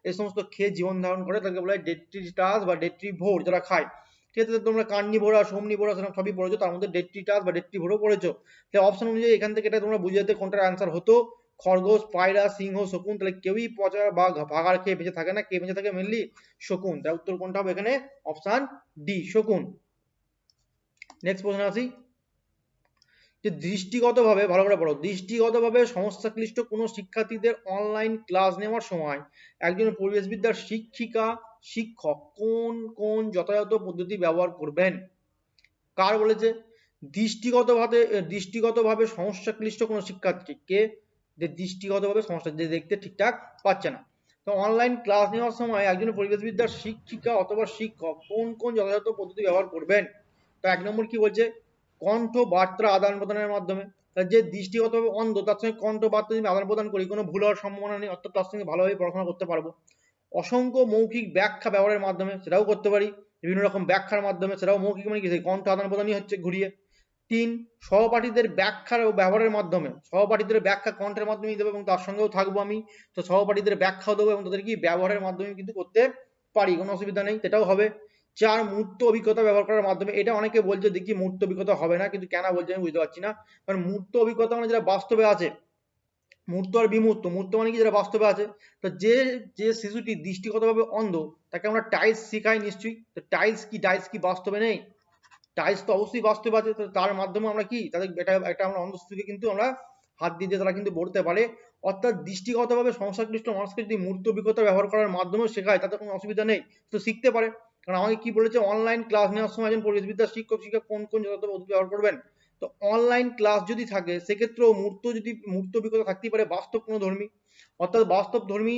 এই সমস্ত খেয়ে জীবন ধারণ করে তাকে বলা হয় ডেট্রিটাস বা ডেট্রিভোর, যারা খায়। ঠিক আছে, তোমরা কার্নিভোরা, সোমনিভোরা সেরকম সবই পড়েছো, তার মধ্যে ডেট্রিটাস বা ডেট্রিভোরও পড়েছো। তাহলে অপশন অনুযায়ী এখান থেকে এটা তোমরা বুঝে যেতে কোনটার অ্যান্সার হতো। খরগোশ, পায়রা, সিংহ, শকুন। তাহলে কেউই পচা বা ভাগাড় খেয়ে বেঁচে থাকে না, কে বেঁচে থাকে মেনলি, শকুন। তার উত্তর কোনটা হবে এখানে, অপশন ডি, শকুন। নেক্সট প্রশ্ন আসি, যে দৃষ্টিগতভাবে, ভালো করে পড়ো, দৃষ্টিগতভাবে সমস্যাক্লিষ্ট কোনো শিক্ষার্থীদের অনলাইন ক্লাস নেওয়ার সময় একজন পরিবেশবিদ্যার শিক্ষিকা শিক্ষক কোন কোন যথাযথ পদ্ধতি ব্যবহার করবেন? কার বলেছে, দৃষ্টিগতভাবে, দৃষ্টিগতভাবে সমস্যাক্লিষ্ট কোনো শিক্ষার্থীকে, যে দৃষ্টিগতভাবে সমস্যা, যে দেখতে ঠিকঠাক পাচ্ছে না। তো অনলাইন ক্লাস নেওয়ার সময় একজন পরিবেশবিদ্যার শিক্ষিকা অথবা শিক্ষক কোন কোন যথাযথ পদ্ধতি ব্যবহার করবেন? তো এক নম্বর কি বলছে, কণ্ঠ বার্তা আদান প্রদানের মাধ্যমে। যে দৃষ্টিগতভাবে অন্ধ তার সঙ্গে কণ্ঠ বার্তা যদি আদান প্রদান করি কোনো ভুল হওয়ার সম্ভাবনা নেই, অর্থাৎ তার সঙ্গে ভালোভাবে পড়াশোনা করতে পারবো। অসংখ্য মৌখিক ব্যাখ্যা ব্যবহারের মাধ্যমে, সেটাও করতে পারি বিভিন্ন রকম ব্যাখ্যার মাধ্যমে, সেটাও মৌখিক মানে কি, কণ্ঠ আদান প্রদানই হচ্ছে ঘুরিয়ে। 3, সহপাঠীদের ব্যাখ্যার ও ব্যবহারের মাধ্যমে, সহপাঠীদের ব্যাখ্যা কণ্ঠের মাধ্যমেই দেবো এবং তার সঙ্গেও থাকবো আমি, তো সহপাঠীদের ব্যাখ্যাও দেবো এবং তাদের কি ব্যবহারের মাধ্যমে কিন্তু করতে পারি, কোনো অসুবিধা নেই, সেটাও হবে। 4, মূর্ত অভিজ্ঞতা ব্যবহার করার মাধ্যমে। এটা অনেকে বলছে দেখি মূর্ত অভিজ্ঞতা হবে না, কিন্তু কেন বলছে আমি বুঝতে পারছি না। কারণ মূর্ত অভিজ্ঞতা মানে যেটা বাস্তবে আছে, মূর্ত আর বিমূর্ত। মূর্ত মানে কি, যেটা বাস্তবে আছে। তো যে যে শিশুটি দৃষ্টিগতভাবে অন্ধ তাকে আমরা টাইলস শিখাই নিশ্চয়ই, তো টাইলস কি, ডাইস কি বাস্তবে নেই? টাইলস তো অবশ্যই বাস্তবে আছে, তো তার মাধ্যমে আমরা কি তাদের এটা আমরা অন্ধ শিশুকে কিন্তু আমরা হাত দিয়ে তারা কিন্তু বলতে পারে। অর্থাৎ দৃষ্টিগতভাবে সমস্যাক্লিষ্ট মানুষকে যদি মূর্ত অভিজ্ঞতা ব্যবহার করার মাধ্যমে শেখায় তাতে কোনো অসুবিধা নেই, তো শিখতে পারে। কারণ আমাকে কি বলেছে, অনলাইন ক্লাস নেওয়ার সময় একজন পরিবেশবিদ্যার শিক্ষক শিক্ষক কোন কোন যথাযথ পদ্ধতি ব্যবহার করবেন। তো অনলাইন ক্লাস যদি থাকে সেক্ষেত্রেও মূর্ত অভিজ্ঞতা থাকতেই পারে বাস্তব কোনো ধর্মী, অর্থাৎ বাস্তব ধর্মী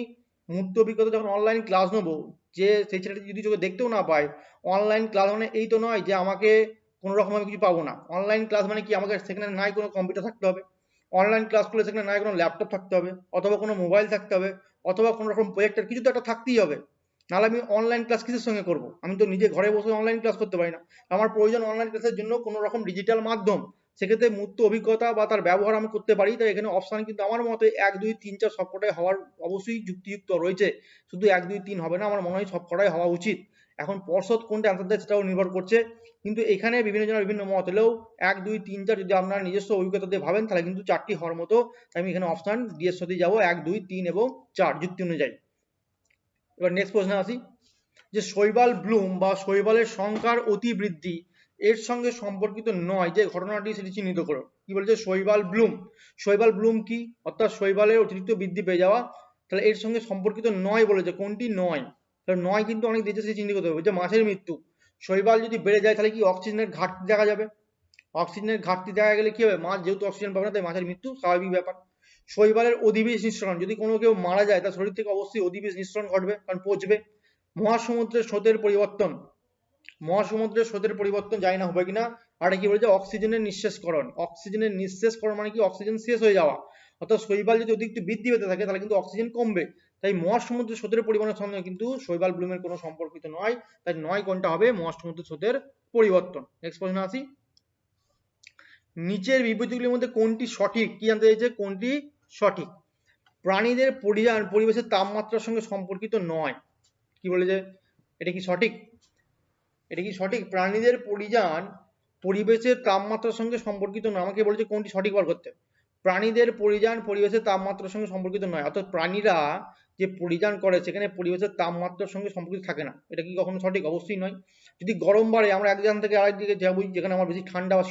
মূর্ত অভিজ্ঞতা যখন অনলাইন ক্লাস নেবো, যে সেই ছেলেটি যদি চোখে দেখতেও না পায়, অনলাইন ক্লাস মানে এই তো নয় যে আমাকে কোনো রকম আমি কিছু পাবো না। অনলাইন ক্লাস মানে কি, আমাকে সেখানে নাই কোনো কম্পিউটার থাকতে হবে, অনলাইন ক্লাস করলে সেখানে নাই কোনো ল্যাপটপ থাকতে হবে, অথবা কোনো মোবাইল থাকতে হবে, অথবা কোনো রকম প্রজেক্টর, কিছু তো একটা থাকতেই হবে। নাহলে আমি অনলাইন ক্লাস কিসের সঙ্গে করব? আমি তো নিজে ঘরে বসে অনলাইন ক্লাস করতে পারি না। আমার প্রয়োজন অনলাইন ক্লাসের জন্য কোনো রকম ডিজিটাল মাধ্যম, সেক্ষেত্রে মূর্ত অভিজ্ঞতা বা তার ব্যবহার আমি করতে পারি। তাই এখানে অপশন কিন্তু আমার মতে 1, 2, 3, 4 সবকটাই হওয়ার অবশ্যই যুক্তিযুক্ত রয়েছে। শুধু 1, 2, 3 হবে না, আমার মনে হয় সবকটাই হওয়া উচিত। এখন পর্ষদ কোনটা অ্যান্সার দেয় সেটাও নির্ভর করছে, কিন্তু এখানে বিভিন্ন জনের বিভিন্ন মত হলেও 1, 2, 3, 4 যদি আপনার নিজস্ব অভিজ্ঞতা দিয়ে ভাবেন তাহলে কিন্তু 4টি হওয়ার মতো। আমি এখানে অপশন ডি এর সাথে যাবো, 1, 2, 3 এবং 4 যুক্তি অনুযায়ী। এবার নেক্সট প্রশ্নে আসি, যে শৈবাল ব্লুম বা শৈবালের সংখ্যার অতি বৃদ্ধি এর সঙ্গে সম্পর্কিত নয় যে ঘটনাটি সেটি চিহ্নিত করো। কি বলছে, শৈবাল ব্লুম, শৈবাল ব্লুম কি, অর্থাৎ শৈবালের অতিরিক্ত বৃদ্ধি পেয়ে যাওয়া, তাহলে এর সঙ্গে সম্পর্কিত নয় বলেছে, কোনটি নয়? তাহলে নয় কিন্তু অনেক দিয়েছে, সেটি চিহ্নিত করতে হবে। যে মাছের মৃত্যু, শৈবাল যদি বেড়ে যায় তাহলে কি অক্সিজেনের ঘাটতি দেখা যাবে, অক্সিজেনের ঘাটতি দেখা গেলে কি হবে, মাছ যেহেতু অক্সিজেন পাবে না তাই মাছের মৃত্যু স্বাভাবিক ব্যাপার। শৈবালের অধিবেশ নিঃসরণ, যদি কোনো কেউ মারা যায় তার শরীর থেকে অবশ্যই অধিবেশ নিঃসরণ ঘটবে, কারণ পচবে। মহাসমুদ্রের স্রোতের পরিবর্তন, মহাসমুদ্রের স্রোতের পরিবর্তন জানি না হবে কিনা। আর কি বলেছে, অক্সিজেনের নিঃশেষকরণ, অক্সিজেনের নিঃশেষকরণ মানে কি অক্সিজেন শেষ হয়ে যাওয়া, অর্থাৎ শৈবাল যদি অতিরিক্ত বৃদ্ধি পেতে থাকে তাহলে কিন্তু অক্সিজেন কমবে। তাই মহাসমুদ্রের স্রোতের পরিবর্তনের সঙ্গে কিন্তু শৈবাল ব্লুমের কোনো সম্পর্কিত নয়, তাই নয় কোনটা হবে, মহাসমুদ্রের স্রোতের পরিবর্তন। নেক্সট প্রশ্ন আসি, নিচের বিবৃতিগুলির মধ্যে কোনটি সঠিক, কি জানতে চাইছে, কোনটি সঠিক? প্রাণীদের পরিযান পরিবেশের তাপমাত্রার সঙ্গে সম্পর্কিত নয়, কি বলেছে, এটা কি সঠিক? এটা কি সঠিক? প্রাণীদের পরিযান পরিবেশের তাপমাত্রার সঙ্গে সম্পর্কিত নয়, আমাকে বলেছে কোনটি সঠিক বার করতে। প্রাণীদের পরিযান পরিবেশের তাপমাত্রার সঙ্গে সম্পর্কিত নয়, অর্থাৎ প্রাণীরা যে পরিযান করে সেখানে পরিবেশের তাপমাত্রার সঙ্গে সম্পর্কিত থাকে না, এটা কি কখনো সঠিক? অবশ্যই নয়। যদি গরম বাড়ে আমরা এক জায়গা থেকে আরেক দিকে যাবো, যেখানে আমার বেশি ঠান্ডা বা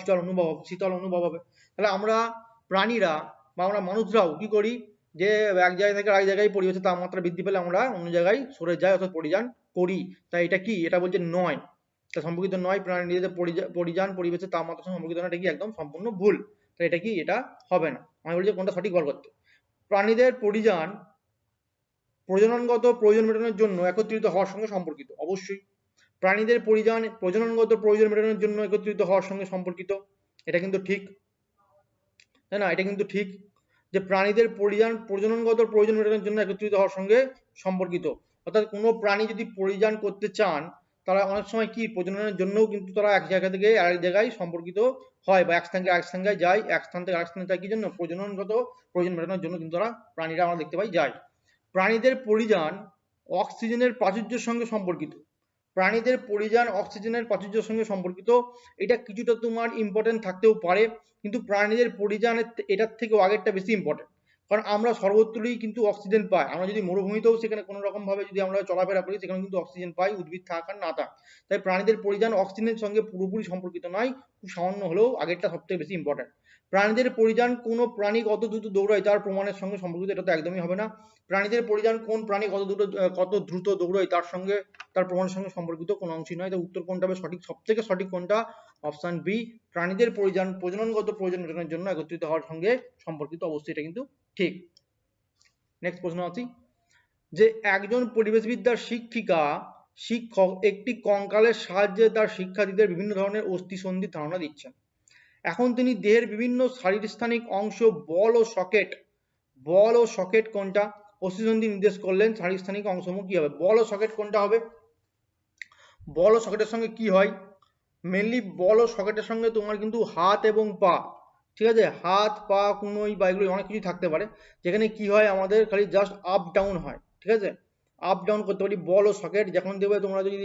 শীতল অনুভব হবে, তাহলে আমরা প্রাণীরা বা আমরা মানুষরাও কি করি, যে এক জায়গা থেকে আরেক জায়গায় পরিবেশের তাপমাত্রা বৃদ্ধি পেলে আমরা অন্য জায়গায় সরে যাই অর্থাৎ পরিযান করি। তাই এটা কি, এটা বলছে নয়, তা সম্পর্কিত নয়। প্রাণীদের পরিযান পরিবেশের তাপমাত্রার সঙ্গে সম্পর্কিত নয়, এটা কি একদম সম্পূর্ণ ভুল। তো এটা কি, এটা হবে না। আমি বলছি কোনটা সঠিক বার করতে। প্রাণীদের পরিযান প্রজননগত প্রয়োজন মেটানোর জন্য একত্রিত হওয়ার সঙ্গে সম্পর্কিত। অবশ্যই প্রাণীদের প্রজননগত প্রয়োজন মেটানোর জন্য একত্রিত হওয়ার সঙ্গে সম্পর্কিত, এটা কিন্তু ঠিক, তাই না? এটা কিন্তু ঠিক যে প্রাণীদের প্রজননগত প্রয়োজন মেটানোর জন্য একত্রিত হওয়ার সঙ্গে সম্পর্কিত। অর্থাৎ কোনো প্রাণী যদি পরিযান করতে চান, তারা অনেক সময় কি প্রজননের জন্যও কিন্তু তারা এক জায়গা থেকে আরেক জায়গায় সম্পর্কিত হয়, বা এক স্থান থেকে আরেক স্থানে যায়, এক স্থান থেকে আরেক স্থানে যায়, কি জন্য? প্রজননগত প্রয়োজন মেটানোর জন্য কিন্তু তারা প্রাণীরা আমরা দেখতে পাই যায়। প্রাণীদের পরিযান অক্সিজেনের প্রাচুর্যের সঙ্গে সম্পর্কিত। প্রাণীদের পরিযান অক্সিজেনের প্রাচুর্যের সঙ্গে সম্পর্কিত, এটা কিছুটা তোমার ইম্পর্টেন্ট থাকতেও পারে, কিন্তু প্রাণীদের পরিযান এটার থেকেও আগেরটা বেশি ইম্পর্টেন্ট। কারণ আমরা সর্বত্রই কিন্তু অক্সিজেন পাই, আমরা যদি মরুভূমিতেও সেখানে কোনো রকম ভাবে যদি আমরা চলাফেরা করি, সেখানে কিন্তু অক্সিজেন পাই, উদ্ভিদ থাক আর না থাক। তাই প্রাণীদের পরিযান অক্সিজেনের সঙ্গে পুরোপুরি সম্পর্কিত নয়, খুব সামান্য হলেও আগেরটা সবথেকে বেশি ইম্পর্টেন্ট। প্রাণীদের পরিযান কোনো প্রাণী কত দ্রুত দৌড়ায় তার প্রমাণের সঙ্গে সম্পর্কিত, এটা তো একদমই হবে না। প্রাণীদের পরিযান কোন প্রাণী কত দ্রুত দৌড়ায় তার সঙ্গে, তার প্রমাণের সঙ্গে সম্পর্কিত কোনো অংশই নয়। তো উত্তর কোনটা হবে সঠিক? সবথেকে সঠিক কোনটা? অপশন বি, প্রাণীদের পরিযান প্রজননগত প্রয়োজন মেটানোর জন্য একত্রিত হওয়ার সঙ্গে সম্পর্কিত। অবশ্যই এটা কিন্তু ঠিক। নেক্সট প্রশ্ন আছে যে একজন পরিবেশবিদ্যার শিক্ষক একটি কঙ্কালের সাহায্যে তার শিক্ষার্থীদের বিভিন্ন ধরনের অস্থিসন্ধির ধারণা দিচ্ছেন। এখন তিনি দেহের বিভিন্ন শারীরস্থানিক অংশ বল ও সকেট কোনটা অস্থিসন্ধি নির্দেশ করলেন, শারীরস্থানিক অংশসমূহ কি হবে? বল ও সকেট কোনটা হবে? বল ও সকেটের সঙ্গে কি হয়? মেনলি বল ও সকেটের সঙ্গে তোমার কিন্তু হাত এবং পা, ঠিক আছে, হাত পা কুনোই বা এগুলো অনেক কিছু থাকতে পারে, যেখানে কি হয় আমাদের খালি জাস্ট আপ ডাউন হয়, ঠিক আছে, আপ ডাউন করতে পারি। বল ও সকেট যখন দেবে তোমরা যদি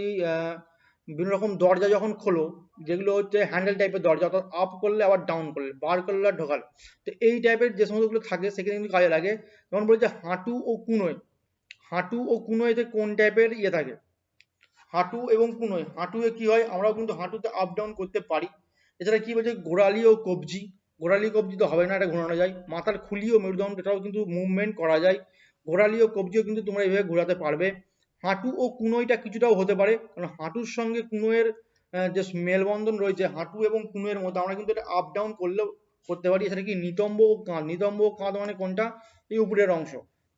বিভিন্ন রকম দরজা যখন খোলো, যেগুলো হচ্ছে হ্যান্ডেল টাইপের দরজা, অর্থাৎ আপ করলে আবার ডাউন করলে, বার করলে আর ঢোকালে, তো এই টাইপের যে সমস্তগুলো থাকে সেখানে কিন্তু কাজে লাগে। যেমন বলছে হাঁটু ও কুনোইতে কোন টাইপের ইয়ে থাকে? হাঁটু এবং কুনোয়, হাঁটুতে কি হয়? আমরাও কিন্তু হাঁটুতে আপ ডাউন করতে পারি। এছাড়া কি বলছে? গোড়ালি ও কবজি, গোড়ালি কবজি তো হবে না, এটা ঘোরানো যায়। মাথার খুলি ও মেরুদণ্ড, এটাও কিন্তু মুভমেন্ট করা যায়। গোড়ালি ও কবজিও কিন্তু তোমরা এইভাবে ঘোরাতে পারবে। হাঁটু ও কুনোইটা কিছুটাও হতে পারে, কারণ হাঁটুর সঙ্গে কুনোয়ের যে মেলবন্ধন রয়েছে হাঁটু এবং কুনোয়ের মধ্যে, আমরা কিন্তু এটা আপ ডাউন করলেও করতে পারি। সেটা কি? নিতম্ব ও কাঁধ। নিতম্ব ও কাঁধ মানে কোনটা? এই উপরের অংশ।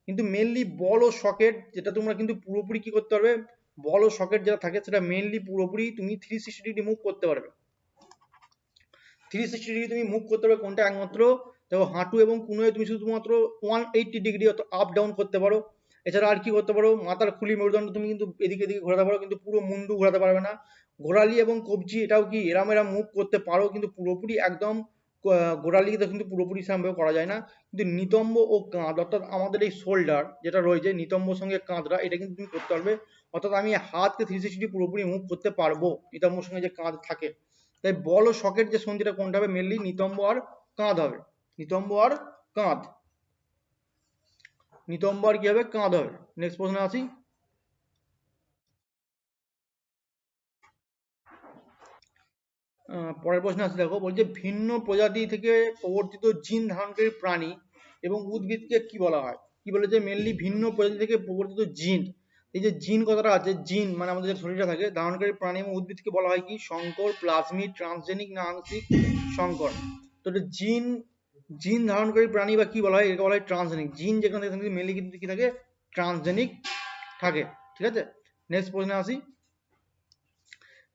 কিন্তু মেনলি বল ও সকেট যেটা তোমরা কিন্তু পুরোপুরি কি করতে পারবে, বল ও সকেট যেটা থাকে সেটা মেনলি পুরোপুরি তুমি 360 ডিগ্রি মুভ করতে পারবে। 360 ডিগ্রি তুমি মুভ করতে পারবে কোনটা? একমাত্র দেখো হাঁটু এবং কুনোয় তুমি শুধুমাত্র 180 ডিগ্রি আপ ডাউন করতে পারো। এছাড়া আর কি করতে পারো? মাথার খুলি মেরুদণ্ড তুমি কিন্তু এদিকে এদিকে ঘোরাতে পারো, কিন্তু পুরো মুন্ডু ঘোরাতে পারবে না। গোড়ালি এবং কবজি এটাও কি এরাম এরাম মুভ করতে পারো, কিন্তু পুরোপুরি একদম গোড়ালিতে কিন্তু পুরোপুরি সেরকমভাবে করা যায় না। কিন্তু নিতম্ব ও কাঁধ, অর্থাৎ আমাদের এই শোল্ডার যেটা রয়েছে, নিতম্বর সঙ্গে কাঁধটা, এটা কিন্তু তুমি করতে পারবে। অর্থাৎ আমি হাতকে 360 পুরোপুরি মুভ করতে পারবো নিতম্বর সঙ্গে যে কাঁধ থাকে। তাই বল ও সকেট যে সন্ধিটা কোনটা হবে? মেনলি নিতম্ব আর কাঁধ হবে। নিতম্ব আর কাঁধ, নিতম্ব আর কি হবে? কাঁধ হবে। নেক্সট প্রশ্নে আসি। পরের প্রশ্নে আসি, দেখো বলছে ভিন্ন প্রজাতি থেকে প্রবর্তিত জিন ধারণকারী প্রাণী এবং উদ্ভিদকে কি বলা হয়? কি বলেছে? মেনলি ভিন্ন প্রজাতি থেকে প্রবর্তিত জিন। এই যে জিন কথাটা আছে, জিন মানে আমাদের যে শরীরে থাকে, ধারণকারী প্রাণী এবং উদ্ভিদকে বলা হয় কি? সংকর, প্লাজমিড, ট্রান্সজেনিক না আংশিক সংকর। তো জিন, জিন ধারণকারী প্রাণী বা কি বলা হয়? এটাকে বলা হয় ট্রান্সজেনিক। জিন যেখানে থাকে মেনলি কিন্তু কি থাকে? ট্রান্সজেনিক থাকে, ঠিক আছে। নেক্সট প্রশ্নে আসি।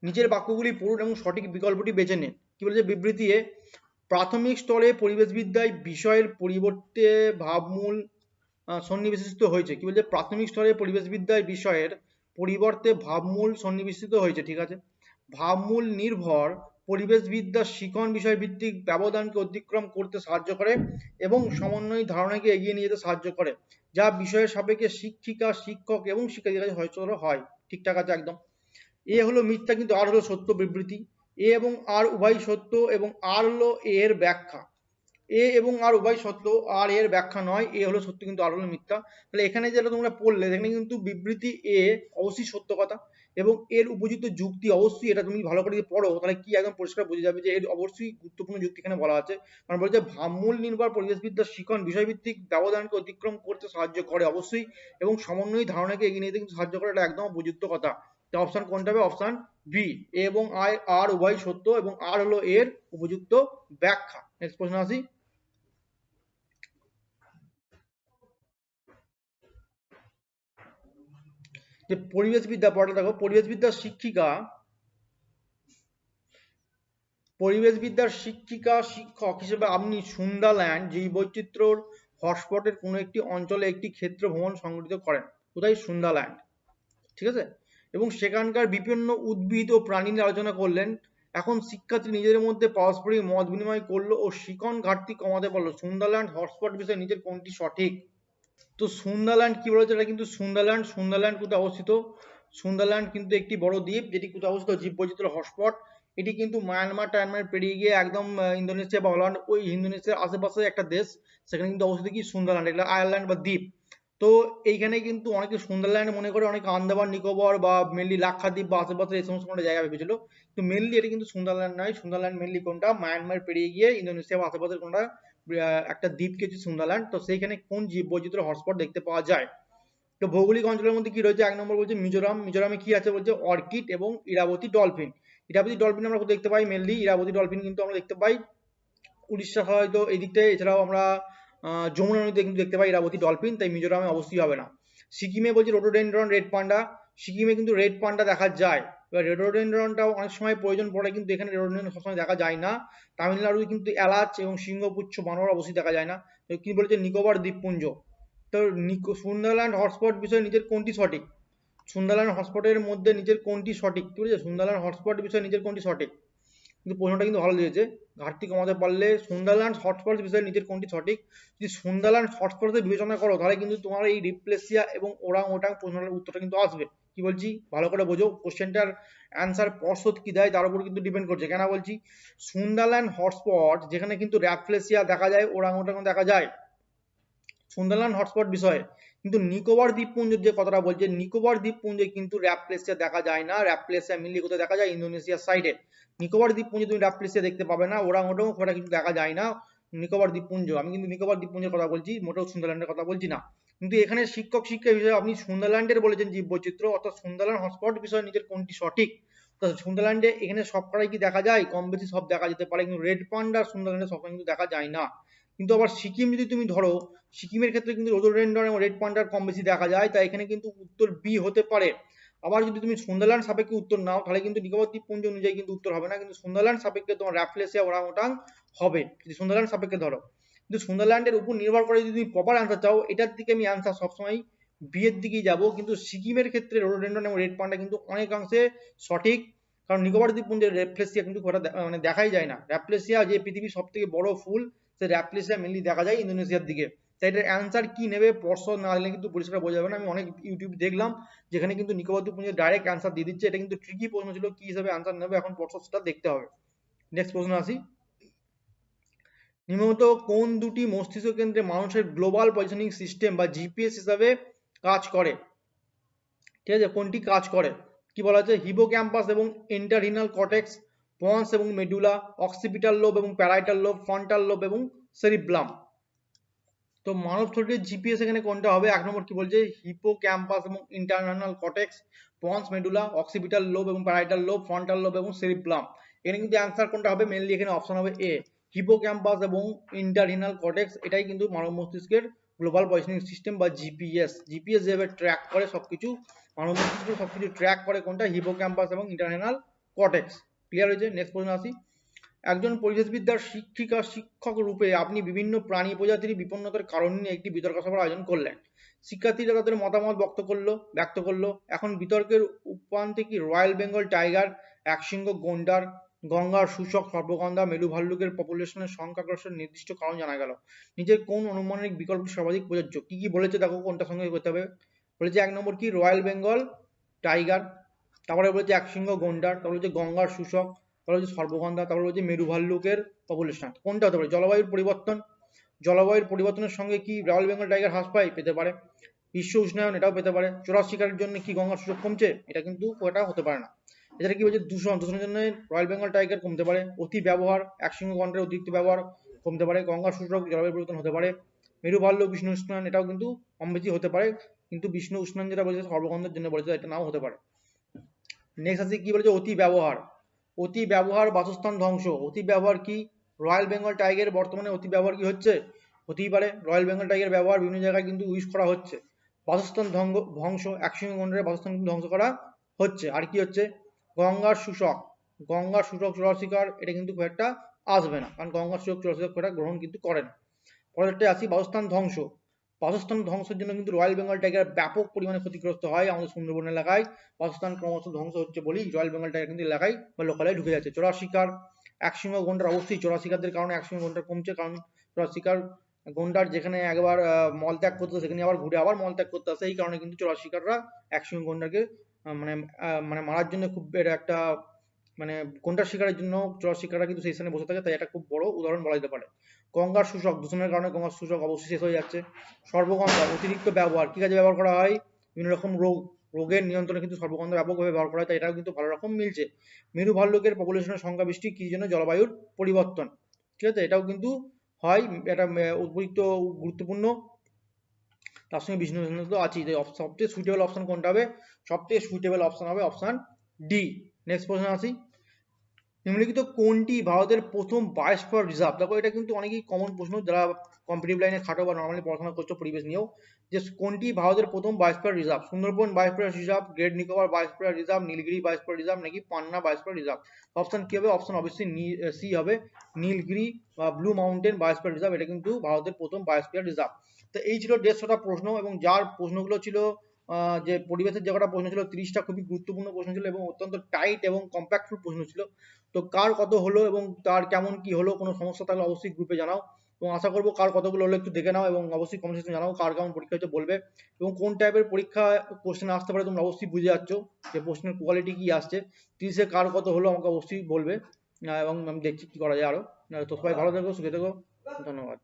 নিচের বাক্যগুলি পড়ুন এবং সঠিক বিকল্পটি বেছে নিন। কি বলেছে? বিবৃতি এ, প্রাথমিক স্তরে পরিবেশবিদ্যায় বিষয়ের পরিবর্তে ভাবমূল সন্নিবেশিত হয়েছে। কি বলছে? প্রাথমিক স্তরে পরিবেশবিদ্যায় বিষয়ের পরিবর্তে ভাবমূল সন্নিবেশিত হয়েছে, ঠিক আছে। ভাবমূল নির্ভর পরিবেশবিদ্যার শিখন বিষয়ভিত্তিক ব্যবধানকে অতিক্রম করতে সাহায্য করে এবং সমন্বয় ধারণাকে এগিয়ে নিয়ে যেতে সাহায্য করে, যা বিষয়ের সাপেক্ষে শিক্ষিকা, শিক্ষক এবং শিক্ষার্থীর কাছে হয়তো হয়। ঠিকঠাক আছে একদম। এ হলো মিথ্যা কিন্তু আর হলো সত্য বিবৃতি। এ এবং আর উভয় সত্য এবং আর হলো এর ব্যাখ্যা। এ এবং আর উভয় সত্য, আর এর ব্যাখ্যা নয়। এ হলো সত্য কিন্তু আর হলো মিথ্যা। তাহলে এখানে যেটা তোমরা পড়লে, এখানে কিন্তু বিবৃতি এ অবশ্যই সত্য কথা, এবং এর উপযুক্ত যুক্তি অবশ্যই, এটা তুমি ভালো করে যদি পড়ো তাহলে কি একদম পরিষ্কার বোঝা যাবে যে এর অবশ্যই গুরুত্বপূর্ণ যুক্তি এখানে বলা আছে। কারণ বলছে ভাবমূল নির্ভর পরিবেশবিদ্যার শিখন বিষয়ভিত্তিক ব্যবধানকে অতিক্রম করতে সাহায্য করে অবশ্যই, এবং সমন্বয়ী ধারণাকে এগিয়ে নিয়ে যেতে কিন্তু সাহায্য করে, এটা একদম উপযুক্ত কথা। তো অপশন কোনটা হবে? অপশন বি, এ এবং আর উভয় সত্য এবং আর হলো এর উপযুক্ত ব্যাখ্যা। নেক্সট প্রশ্ন আসি। যে পরিবেশবিদ্যা পড়াটা দেখো, পরিবেশবিদ্যার শিক্ষক হিসেবে আপনি সুন্দারল্যান্ড জীববৈচিত্র্যর হটস্পটের কোনো একটি অঞ্চলে একটি ক্ষেত্র ভ্রমণ সংগঠিত করেন। কোথায়? সুন্দারল্যান্ড, ঠিক আছে। এবং সেখানকার বিভিন্ন উদ্ভিদ ও প্রাণী নিয়ে আলোচনা করলেন। এখন শিক্ষার্থী নিজেদের মধ্যে পারস্পরিক মত বিনিময় করলো ও শিখন ঘাটতি কমাতে পারলো। সুন্দারল্যান্ড হটস্পট বিষয়ে নিজের কোনটি সঠিক? তো সুন্দারল্যান্ড কি বলেছে? এটা কিন্তু সুন্দারল্যান্ড কোথায় অবস্থিত? সুন্দারল্যান্ড কিন্তু একটি বড় দ্বীপ, যেটি কোথায় অবস্থিত? জীববৈচিত্র্য হটস্পট। এটি কিন্তু টায়ানমার পেরিয়ে গিয়ে একদম ইন্দোনেশিয়া বা হল্যান্ড, ওই ইন্দোনেশিয়ার আশেপাশে একটা দেশ, সেখানে কিন্তু অবস্থিত কি? সুন্দারল্যান্ড, এগুলো আয়ারল্যান্ড বা দ্বীপ। তো এইখানে কিন্তু অনেকে সুন্দারল্যান্ড মনে করে, অনেকে আন্দামান নিকোবর বা মেনলি লাক্ষাদ্বীপ বা আশেপাশে এই সমস্ত কোনো জায়গা ভেবেছিল। তো মেনলি এটা কিন্তু সুন্দারল্যান্ড নয়। সুন্দারল্যান্ড মেনলি কোনটা? মায়ানমার পেরিয়ে গিয়ে ইন্দোনেশিয়া বা আশেপাশের কোনটা একটা দ্বীপকে হচ্ছে সুন্দারল্যান্ড। তো সেইখানে কোন জীববৈচিত্র্য হটস্পট দেখতে পাওয়া যায়? তো ভৌগোলিক অঞ্চলের মধ্যে কি রয়েছে? 1 নম্বর বলছে মিজোরাম। মিজোরামে কি আছে? বলছে অর্কিড এবং ইরাবতী ডলফিন। ইরাবতী ডলফিন আমরা কোথায় দেখতে পাই? মেনলি ইরাবতী ডলফিন কিন্তু আমরা দেখতে পাই উড়িষ্যা হয়তো এই দিকটায়, এছাড়াও আমরা যমুনা নদীতে কিন্তু দেখতে পাই ইরাবতী ডলফিন, তাই মিজোরামে অবশ্যই হবে না। সিকিমে বলছে রোডোডেনড্রন রেড পান্ডা। সিকিমে কিন্তু রেড পান্ডা দেখা যায়। এবার রোডোডেনড্রনটাও অনেক সময় প্রয়োজন পড়ে, কিন্তু এখানে রোডোডেনড্রন সবসময় দেখা যায় না। তামিলনাড়ুতে কিন্তু এলাচ এবং সিংহপুচ্ছ বানর অবশ্যই দেখা যায় না। তো কি বলেছে? নিকোবর দ্বীপপুঞ্জ। তো সুন্দারল্যান্ড হটস্পট বিষয়ে নিজের কোনটি সঠিক? সুন্দারল্যান্ড হটস্পটের মধ্যে নিজের কোনটি সঠিক? কি বলেছে? সুন্দারল্যান্ড হটস্পট বিষয়ে নিজের কোনটি সঠিক? কিন্তু প্রশ্নটা কিন্তু ভালো দিয়েছে। ঘাটতি কমাতে পারলে সুন্দারল্যান্ড হটস্পট বিষয়ে নিজের কোনটি সঠিক? যদি সুন্দারল্যান্ড হটস্পটে বিবেচনা করো, তাহলে কিন্তু তোমার এই রিপ্লেসিয়া এবং ওরাং ওটাং প্রশ্নটার উত্তরটা কিন্তু আসবে। কি বলছি ভালো করে বোঝো, কোশ্চেনটার অ্যান্সার পর্ষদ কি দেয় তার উপর কিন্তু ডিপেন্ড করছে। কেন বলছি? সুন্দারল্যান্ড হটস্পট যেখানে কিন্তু র্যাপ্লেসিয়া দেখা যায়, ওরাং ওটাং দেখা যায় সুন্দারল্যান্ড হটস্পট বিষয়ে। কিন্তু নিকোবর দ্বীপপুঞ্জের যে কথাটা বলছে, নিকোবর দ্বীপপুঞ্জে কিন্তু র্যাপ্লেসিয়া দেখা যায় না। র্যাপ্লেসিয়া মেনলি কোথায় দেখা যায়? ইন্দোনেশিয়ার সাইডে। নিকোবর দ্বীপপুঞ্জে তুমি র্যাপ্লেসিয়া দেখতে পাবে না, ওরাং ওটাং ওটা কিন্তু দেখা যায় না নিকোবর দ্বীপপুঞ্জ। আমি কিন্তু নিকোবর দ্বীপপুঞ্জের কথা বলছি, মোটেও সুন্দারল্যান্ডের কথা বলছি না। কিন্তু এখানে শিক্ষা বিষয়ে আপনি সুন্দারল্যান্ডের বলেছেন জীববৈচিত্র্য, অর্থাৎ সুন্দারল্যান্ড হটস্পট বিষয়ে নিজের কোনটি সঠিক? সুন্দারল্যান্ডে এখানে সবকটাই কি দেখা যায়? কম বেশি সব দেখা যেতে পারে, কিন্তু রেড পান্ডা সুন্দারল্যান্ডে সবসময় কিন্তু দেখা যায় না। কিন্তু আবার সিকিম যদি তুমি ধরো, সিকিমের ক্ষেত্রে কিন্তু রোডোডেনড্রন এবং রেড পান্ডার কম বেশি দেখা যায়, তাই এখানে কিন্তু উত্তর বি হতে পারে। আবার যদি তুমি সুন্দারল্যান্ড সাপেক্ষে উত্তর নাও, তাহলে কিন্তু নিকোবর দ্বীপপুঞ্জ অনুযায়ী কিন্তু উত্তর হবে না, কিন্তু সুন্দারল্যান্ড সাপেক্ষে তোমার র্যাপ্লেসিয়া ওরাং ওটাং হবে যদি সুন্দারল্যান্ড সাপেক্ষে ধরো। কিন্তু সুন্দারল্যান্ডের উপর নির্ভর করে যদি তুমি প্রপার আনসার চাও, এটার দিকে আমি আনসার সবসময় বি এর দিকেই যাবো। কিন্তু সিকিমের ক্ষেত্রে রোডোডেনড্রন এবং রেড পান্ডা কিন্তু অনেকাংশে সঠিক, কারণ নিকোবর দ্বীপপুঞ্জের র্যাপ্লেসিয়া কিন্তু মানে দেখাই যায় না। র্যাপ্লেসিয়া যে পৃথিবীর সব থেকে বড় ফুল, সেই র্যাপ্লেসিয়া মেনলি দেখা যায় ইন্দোনেশিয়ার দিকে। তাই এটার অ্যান্সার কি নেবে পর্ষদ না দিলে কিন্তু পরিষ্কার বোঝা যাবে না। আমি অনেক ইউটিউব দেখলাম যেখানে কিন্তু নিকোবর দ্বীপপুঞ্জের ডাইরেক্ট অ্যান্সার দিয়ে দিচ্ছে। এটা কিন্তু ট্রিকি প্রশ্ন ছিল, কি হিসাবে অ্যান্সার নেবে এখন পর্ষদ সেটা দেখতে হবে। নেক্সট প্রশ্ন আসি। নিম্নত কোন দুটি মস্তিষ্ক কেন্দ্রে মানুষের গ্লোবাল পজিশনিং সিস্টেম বা জিপিএস হিসাবে কাজ করে? ঠিক আছে, কোনটি কাজ করে? কি বলা হচ্ছে? হিপোক্যাম্পাস এবং ইন্টারহিনাল কর্টেক্স, পন্স এবং মেডুলা, অক্সিপিটাল লোব এবং প্যারাইটাল লোব, ফ্রন্টাল লোব এবং সেরিব্রাম। তো মানব শরীরের জিপিএস এখানে কোনটা হবে? 1 নম্বর কি বলছে? হিপোক্যাম্পাস এবং internal cortex, ponds medulla, occipital lobe এবং প্যারাইটাল লোব, ফ্রন্টাল লোব এবং সেরিব্রাম। এখানে কিন্তু অ্যান্সার কোনটা হবে? মেইনলি এখানে অপশন হবে এ, হিপোক্যাম্পাস এবং ইন্টারনাল কর্টেক্স। এটাই কিন্তু মানব মস্তিষ্কের গ্লোবাল পজিশনিং সিস্টেম বা জিপিএস। জিপিএস যেভাবে ট্র্যাক করে সবকিছু, মানব মস্তিষ্ক সবকিছু ট্র্যাক করে কোনটা? হিপোক্যাম্পাস এবং ইন্টারনাল কর্টেক্স। ক্লিয়ার হয়েছে? নেক্সট প্রশ্ন আসি। একজন পরিবেশবিদ্যার শিক্ষক রূপে আপনি বিভিন্ন প্রাণী প্রজাতির বিপন্নতার কারণ নিয়ে একটি বিতর্ক সভার আয়োজন করলেন। শিক্ষার্থীরা তাদের মতামত ব্যক্ত করলো। এখন বিতর্কের উপান্তে কি রয়্যাল বেঙ্গল টাইগার, একশৃঙ্গ গন্ডার, গঙ্গার সূচক, সর্পগন্ধা, মেরু ভাল্লুকের পপুলেশনের সংখ্যা হ্রাসের নির্দিষ্ট কারণ জানা গেল। নিজের কোন অনুমানিক বিকল্প সর্বাধিক প্রযোজ্য? কি কি বলেছে দেখো, কোনটার সঙ্গে করতে হবে। বলেছে 1 নম্বর কি? রয়্যাল বেঙ্গল টাইগার, তারপরে বলেছে একশৃঙ্গ গন্ডার, তারপরে বলেছে গঙ্গার সূচক, তারপরে হচ্ছে সর্পগন্ধা, তারপরে হচ্ছে মেরু ভাল্লুকের পপুলেশন। কোনটা হতে পারে? জলবায়ুর পরিবর্তন, জলবায়ুর পরিবর্তনের সঙ্গে কি রয়্যাল বেঙ্গল টাইগার হ্রাস পায়? পেতে পারে। বিশ্ব উষ্ণায়ন, এটাও পেতে পারে। চোরাই শিকারের জন্য কি গঙ্গার সূচক কমছে? এটা কিন্তু ওটা হতে পারে না। এছাড়া কি বলছে? দূষণের জন্য রয়্যাল বেঙ্গল টাইগার কমতে পারে। অতি ব্যবহার, একশৃঙ্গ গন্ডারের অতিরিক্ত ব্যবহার কমতে পারে। গঙ্গার সূচক, জলবায়ু পরিবর্তন হতে পারে। মেরু ভাল্লুক, বিষ্ণু উষ্ণায়ন, এটাও কিন্তু কম বেশি হতে পারে, কিন্তু বিষ্ণু উষ্ণায়ন যেটা বলেছে সর্বগন্ধের জন্য বলেছে, এটা নাও হতে পারে। নেক্সট আছে কি বলেছে? অতি ব্যবহার। অতি ব্যবহার বাসস্থান ধ্বংস। অতি ব্যবহার কি? রয়্যাল বেঙ্গল টাইগার বর্তমানে অতি ব্যবহার কি হচ্ছে? হতেই পারে, রয়্যাল বেঙ্গল টাইগার ব্যবহার বিভিন্ন জায়গায় কিন্তু ইউজ করা হচ্ছে। বাসস্থান ধ্বংস, একশৃঙ্গ গন্ডারের বাসস্থান কিন্তু ধ্বংস করা হচ্ছে। আর কি হচ্ছে, গঙ্গার শোষক, গঙ্গার শোষক চোরাশিকার, এটা কিন্তু খুব একটা আসবে না, কারণ গঙ্গার শোষক চোরাশিকার খুব একটা গ্রহণ কিন্তু করে না। পরেরটা আসি, বাসস্থান ধ্বংস। বাসস্থান ধ্বংসের জন্য কিন্তু রয়্যাল বেঙ্গল টাইগার ব্যাপক পরিমাণে ক্ষতিগ্রস্ত হয় আমাদের সুন্দরবন এলাকায়। বাসস্থান ক্রমশ ধ্বংস হচ্ছে বলেই রয়্যাল বেঙ্গল টাইগার কিন্তু এলাকায় বা লোকালয়ে ঢুকে যাচ্ছে। চোরাশিকার, একশৃঙ্গ গন্ডার, অবশ্যই চোরাশিকারদের কারণে একশৃঙ্গ গন্ডার কমছে, কারণ চোরাশিকার গন্ডার যেখানে একবার মলত্যাগ করতে সেখানে আবার ঘুরে আবার মলত্যাগ করতে আসে, এই কারণে কিন্তু চোরাশিকাররা একশৃঙ্গ গন্ডারকে মানে মানে মারার জন্য খুব এটা একটা মানে গন্ডার শিকারের জন্য চোরাশিকাররা কিন্তু সেই স্থানে বসে থাকে, তাই একটা খুব বড় উদাহরণ বলা যেতে পারে। গঙ্গার শোষক, দূষণের কারণে গঙ্গার শোষক অবশ্যই শেষ হয়ে যাচ্ছে। সর্বগন্ধা, অতিরিক্ত ব্যবহার, কি কাজে ব্যবহার করা হয়, বিভিন্ন রকম রোগের নিয়ন্ত্রণে কিন্তু সর্বগন্ধা ব্যাপকভাবে ব্যবহার করা হয়, তাই এটাও কিন্তু ভালো রকম মিলছে। মেরু ভাল্লুকের পপুলেশনের সংখ্যা বৃষ্টি কি জন্য, জলবায়ুর পরিবর্তন, ঠিক আছে, এটাও কিন্তু হয়, এটা উপযুক্ত গুরুত্বপূর্ণ। তার সঙ্গে বিষ্ণু তো আছেই, তাই সবচেয়ে সুইটেবল অপশন কোনটা হবে, সবচেয়ে সুইটেবল অপশন হবে অপশন ডি। নেক্সট প্রশ্ন আসি, নিম্নলিখিত কোনটি ভারতের প্রথম বায়োস্ফিয়ার রিজার্ভ? দেখো এটা কিন্তু অনেকই কমন প্রশ্ন, যারা কম্পিটিভ লাইনে খাটো বা নর্মালি পড়াশোনা করছো পরিবেশ নিয়েও, যে কোনটি ভারতের প্রথম biosphere reserve? Sundarban biosphere reserve, great Nicobar biosphere reserve, Nilgiri biosphere reserve, নাকি পান্না বায়োস্ফিয়ার রিজার্ভ? অপশন কি হবে? অপশন অবশ্যই সি হবে, নীলগিরি বা ব্লু মাউন্টেন বায়োস্ফিয়ার রিজার্ভ, এটা কিন্তু ভারতের প্রথম বায়োস্ফিয়ার রিজার্ভ। তো এই ছিল 150টা প্রশ্ন, এবং যার প্রশ্নগুলো ছিল যে পরিবেশের যে কটা প্রশ্ন ছিল 30টা খুবই গুরুত্বপূর্ণ প্রশ্ন ছিল এবং অত্যন্ত টাইট এবং কম্প্যাক্টফুল প্রশ্ন ছিল। তো কার কত হলো এবং তার কেমন কি হলো, কোনো সমস্যা থাকলে অবশ্যই গ্রুপে জানাও, এবং আশা করবো কার কতগুলো হলো একটু দেখে নাও, এবং অবশ্যই কমেন্ট সেকশনে জানাও কার কেমন পরীক্ষা হচ্ছে বলবে, এবং কোন টাইপের পরীক্ষা কোশ্চেন আসতে পারে তোমরা অবশ্যই বুঝে যাচ্ছ যে প্রশ্নের কোয়ালিটি কি আসছে। 30-এ কার কত হলো আমাকে অবশ্যই বলবে, এবং আমি দেখছি কি করা যায় আরো। তো সবাই ভালো থেকো, সুখে থেকো, ধন্যবাদ।